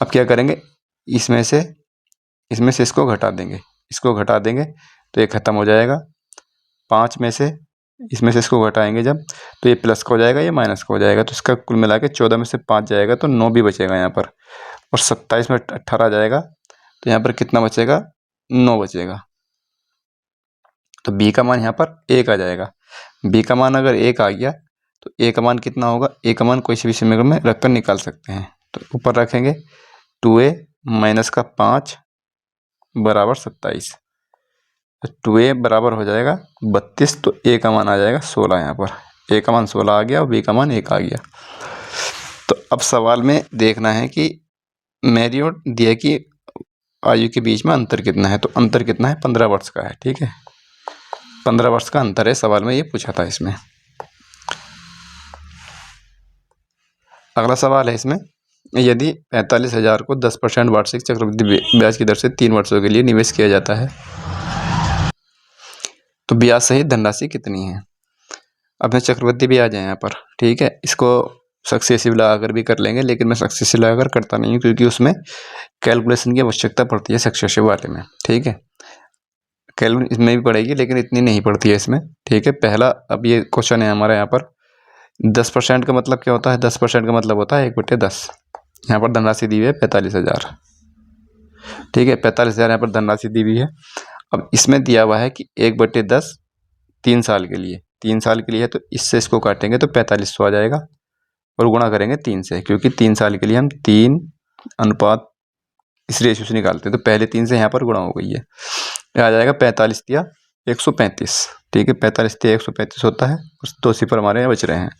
अब क्या करेंगे, इसमें से इसको घटा देंगे, तो ये खत्म हो जाएगा। 5 में से इसमें से इसको घटाएंगे जब, तो ये प्लस का हो जाएगा, ये माइनस का हो जाएगा। तो इसका कुल मिला के 14 में से 5 जाएगा तो 9 भी बचेगा यहाँ पर, और 27 में 18 जाएगा तो यहाँ पर कितना बचेगा, 9 बचेगा। तो b का मान यहाँ पर 1 आ जाएगा। b का मान अगर 1 आ गया तो a का मान कितना होगा, a का मान कोई से भी समीकरण में रखकर निकाल सकते हैं। तो ऊपर रखेंगे 2a माइनस का 5 बराबर 27, तो 2a बराबर हो जाएगा 32। तो a का मान आ जाएगा 16। यहाँ पर a का मान 16 आ गया और b का मान 1 आ गया। तो अब सवाल में देखना है कि मेरी और दिया की आयु के बीच में अंतर कितना है। तो अंतर कितना है, 15 वर्ष का है। ठीक है, 15 वर्ष का अंतर है, सवाल में ये पूछा था इसमें। अगला सवाल है इसमें, यदि 45,000 को 10% वार्षिक चक्रवृद्धि ब्याज की दर से 3 वर्षों के लिए निवेश किया जाता है तो ब्याज सहित धनराशि कितनी है। अब मैं चक्रवृद्धि ब्याज है यहाँ पर। ठीक है, इसको सक्सेसिव लगाकर भी कर लेंगे, लेकिन मैं सक्सेसिव लगाकर करता नहीं हूँ क्योंकि उसमें कैलकुलेशन की आवश्यकता पड़ती है सक्सेसिव वाले में। ठीक है, कैलकुलेशन इसमें भी पड़ेगी लेकिन इतनी नहीं पड़ती है इसमें। ठीक है, पहला अब ये क्वेश्चन है हमारा यहाँ पर 10% का मतलब क्या होता है, 10% का मतलब होता है 1/10। यहाँ पर धनराशि दी हुई है 45,000। ठीक है, 45,000 यहाँ पर धनराशि दी हुई है। अब इसमें दिया हुआ है कि 1/10 3 साल के लिए, 3 साल के लिए है, तो इससे इसको काटेंगे तो 4500 आ जाएगा और गुणा करेंगे 3 से, क्योंकि 3 साल के लिए हम 3 अनुपात इस रेशियो से निकालते हैं। तो पहले 3 से यहाँ पर गुणा हो गई है, आ जाएगा 45 या 135। ठीक है, 45 या 135 होता है, उस 2 सिफर हमारे यहाँ बच रहे हैं।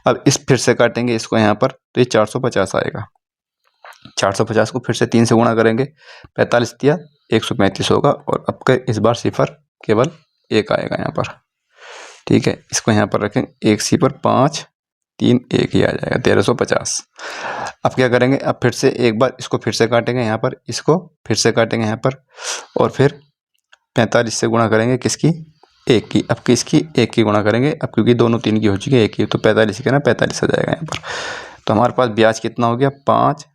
अब इस फिर से काटेंगे इसको यहाँ पर, तो ये 450 आएगा। 450 को फिर से 3 से गुणा करेंगे, 45 या 135 होगा, और अब के इस बार सिफर केवल 1 आएगा यहाँ पर। ठीक है, इसको यहाँ पर रखें, 1 सिफर 5 3 1 ही आ जाएगा, 1350। अब क्या करेंगे, अब फिर से एक बार इसको फिर से काटेंगे यहाँ पर, इसको फिर से काटेंगे यहाँ पर, और फिर 45 से गुणा करेंगे किसकी, 1 की। अब किसकी, 1 की गुणा करेंगे, अब क्योंकि दोनों 3 की हो चुकी है, 1 की, तो 45 का ना 45 आ जाएगा यहाँ पर। तो हमारे पास ब्याज कितना हो गया, 5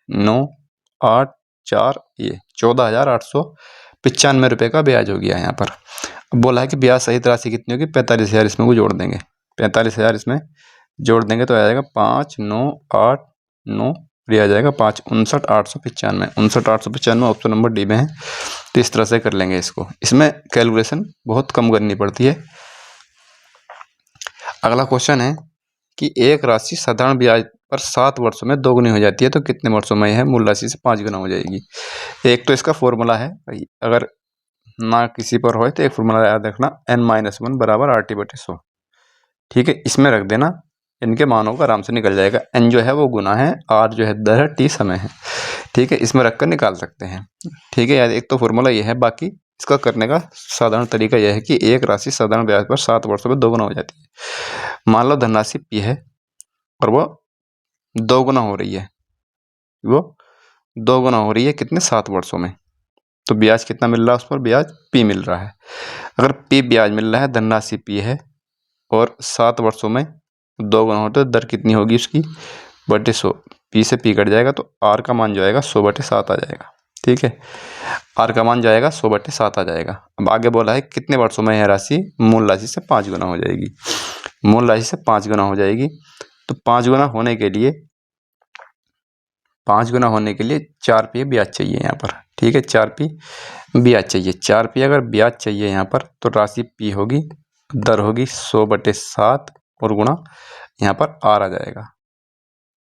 9 8 4 ये 14,895 रुपये का ब्याज हो गया यहाँ पर। अब बोला है कि ब्याज सहित राशि कितनी होगी, 45,000 इसमें को जोड़ देंगे, 45,000 इसमें जोड़ देंगे तो आ जाएगा 5 9 8 9, ये आ जाएगा 5 59,895। 59,895 ऑप्शन नंबर डी में है। तो इस तरह से कर लेंगे इसको, इसमें कैलकुलेशन बहुत कम करनी पड़ती है। अगला क्वेश्चन है कि एक राशि साधारण ब्याज पर 7 वर्षों में 2 गुनी हो जाती है तो कितने वर्षों में है मूल राशि से 5 गुना हो जाएगी। एक तो इसका फॉर्मूला है, अगर ना किसी पर हो तो एक फॉर्मूला याद रखना, n-1 बराबर RT/100। ठीक है, इसमें रख देना, इनके मानों का आराम से निकल जाएगा। n जो है वो गुना है, r जो है दर है, t समय है। ठीक है, इसमें रख कर निकाल सकते हैं। ठीक है यार, एक तो फॉर्मूला ये है, बाकी इसका करने का साधारण तरीका यह है कि एक राशि साधारण ब्याज पर 7 वर्षों में 2 गुना हो जाती है। मान लो धनराशि p है और वो 2 गुना हो रही है, वो 2 गुना हो रही है कितने, 7 वर्षों में। तो ब्याज कितना मिल रहा है उस पर, ब्याज p मिल रहा है। अगर p ब्याज मिल रहा है, धनराशि p है और 7 वर्षों में 2 गुना होता है, दर कितनी होगी उसकी, 100। p से p कट जाएगा तो r का मान जो आएगा 100/7 आ जाएगा। ठीक है, r का मान जो आएगा 100/7 आ जाएगा। अब आगे बोला है कितने वर्षों में यह राशि मूल राशि से 5 गुना हो जाएगी। मूल राशि से 5 गुना हो जाएगी, तो 5 गुना होने के लिए 4p ब्याज चाहिए यहाँ पर। ठीक है, 4p ब्याज चाहिए। 4p अगर ब्याज चाहिए यहाँ पर तो राशि p होगी, दर होगी 100/7 और गुणा यहाँ पर r आ जाएगा।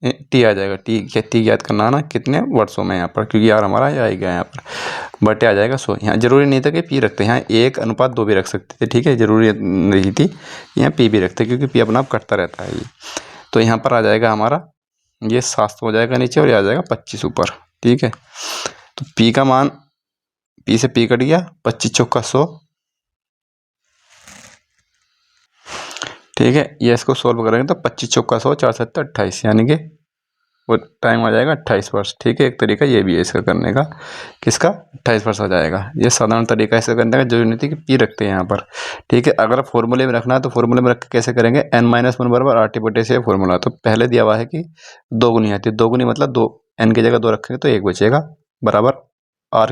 टी आ जाएगा, टी याद करना ना कितने वर्षों में यहाँ पर, क्योंकि यार हमारा ये आएगा यहाँ पर बटे आ जाएगा 100। यहाँ जरूरी नहीं था कि पी रखते, यहाँ 1:2 भी रख सकते थे, ठीक है, जरूरी नहीं थी यहाँ पी भी रखते, क्योंकि पी अपना आप कटता रहता है ये। तो यहाँ पर आ जाएगा हमारा ये 700 हो जाएगा नीचे और ये आ जाएगा 25 ऊपर, ठीक है। तो पी का मान, पी से पी कट गया, 25 चौका 100, ठीक है। ये इसको सोल्व करेंगे तो 25 चौका 100, 4 7 28, यानी कि वो टाइम आ जाएगा 28 वर्ष, ठीक है। एक तरीका ये भी है इसका करने का, किसका 28 वर्ष आ जाएगा। ये साधारण तरीका इसका करने का, जरूरी नहीं थी कि पी रखते हैं यहाँ पर, ठीक है। अगर फॉर्मूले में रखना है तो फॉर्मूले में रख के कैसे करेंगे, n-1 बराबर RT बटे से फॉर्मूला। तो पहले दिया हुआ है कि 2 गुनी आती है, 2 गुनी मतलब 2, n की जगह 2 रखेंगे तो 1 बचेगा, बराबर R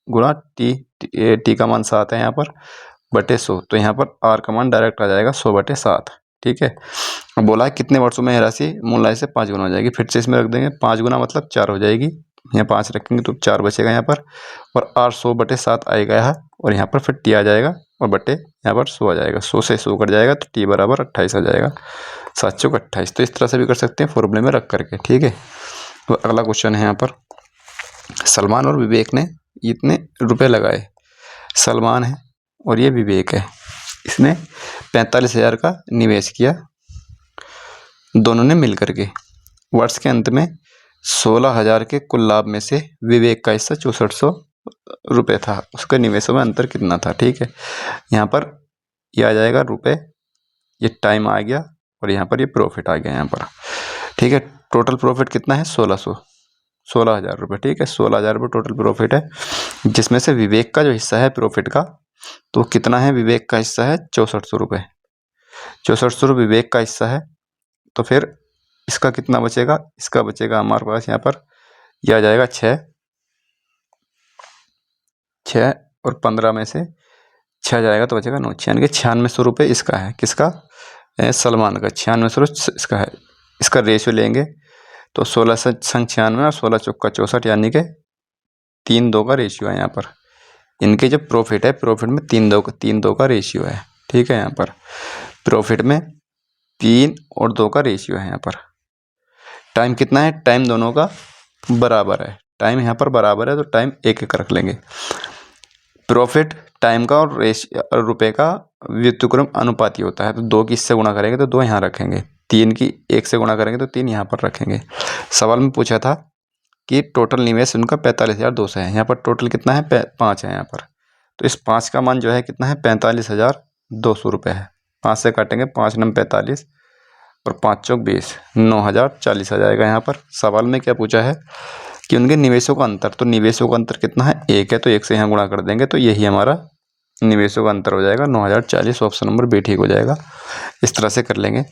गुणा टी का मान 7 है यहाँ पर बटे 100। तो यहाँ पर R का मान डायरेक्ट आ जाएगा 100 बटे 7, ठीक है। अब बोला है कितने वर्षों में यह राशि मूल राशि से 5 गुना हो जाएगी, फिर से इसमें रख देंगे 5 गुना मतलब 4 हो जाएगी, यहाँ 5 रखेंगे तो 4 बचेगा यहाँ पर, और R 100 बटे 7 आएगा यहाँ, और यहाँ पर फिर टी आ जाएगा और बटे यहाँ पर 100 आ जाएगा, 100 से 100 कट जाएगा तो टी बराबर 28 आ जाएगा, 7 चौक 28। तो इस तरह से भी कर सकते हैं फॉर्मूले में रख करके, ठीक है। तो अगला क्वेश्चन है यहाँ पर, सलमान और विवेक ने इतने रुपए लगाए, सलमान है और ये विवेक है, इसने 45,000 का निवेश किया दोनों ने मिलकर के। वर्ष के अंत में 16,000 के कुल लाभ में से विवेक का हिस्सा 6400 रुपये था, उसके निवेशों में अंतर कितना था, ठीक है। यहाँ पर यह आ जाएगा रुपए, ये टाइम आ गया, और यहाँ पर ये प्रॉफिट आ गया यहाँ पर, ठीक है। टोटल प्रॉफिट कितना है 16,000 रुपये, ठीक है। 16,000 रुपये टोटल प्रॉफिट है, जिसमें से विवेक का जो हिस्सा है प्रॉफिट का, तो कितना है, विवेक का हिस्सा है 6400 रुपये, 6400 रुपये विवेक का हिस्सा है। तो फिर इसका कितना बचेगा, इसका बचेगा हमारे पास यहाँ पर यह आ जाएगा 6 और 15 में से 6 जाएगा तो बचेगा 9, यानी कि 9600 रुपये इसका है, किसका, सलमान का 9600 इसका है। इसका रेशियो लेंगे तो 16 से 96 और 16 चौका 64, यानी कि 3:2 का रेशियो है यहाँ पर। इनके जो प्रॉफिट है, प्रॉफिट में 3:2 का रेशियो है, ठीक है। यहाँ पर प्रॉफिट में 3 और 2 का रेशियो है यहाँ पर। टाइम कितना है, टाइम दोनों का बराबर है, टाइम यहाँ पर बराबर है तो टाइम 1 रख लेंगे। प्रॉफिट टाइम का और रुपए का व्युत्क्रम अनुपाती होता है, तो 2 की इससे गुणा करेंगे तो 2 यहाँ रखेंगे, 3 की 1 से गुणा करेंगे तो 3 यहाँ पर रखेंगे। सवाल में पूछा था कि टोटल निवेश उनका 45,200 है, यहाँ पर टोटल कितना है 5 है यहाँ पर। तो इस 5 का मान जो है कितना है 45,200 रुपये है। 5 से काटेंगे, 5 9 45 और 5 चौक 20, 9,040 आ जाएगा यहाँ पर। सवाल में क्या पूछा है कि उनके निवेशों का अंतर, तो निवेशों का अंतर कितना है 1 है, तो 1 से यहाँ गुणा कर देंगे तो यही हमारा निवेशों का अंतर हो जाएगा 9,040, ऑप्शन नंबर बी ठीक हो जाएगा। इस तरह से कर लेंगे।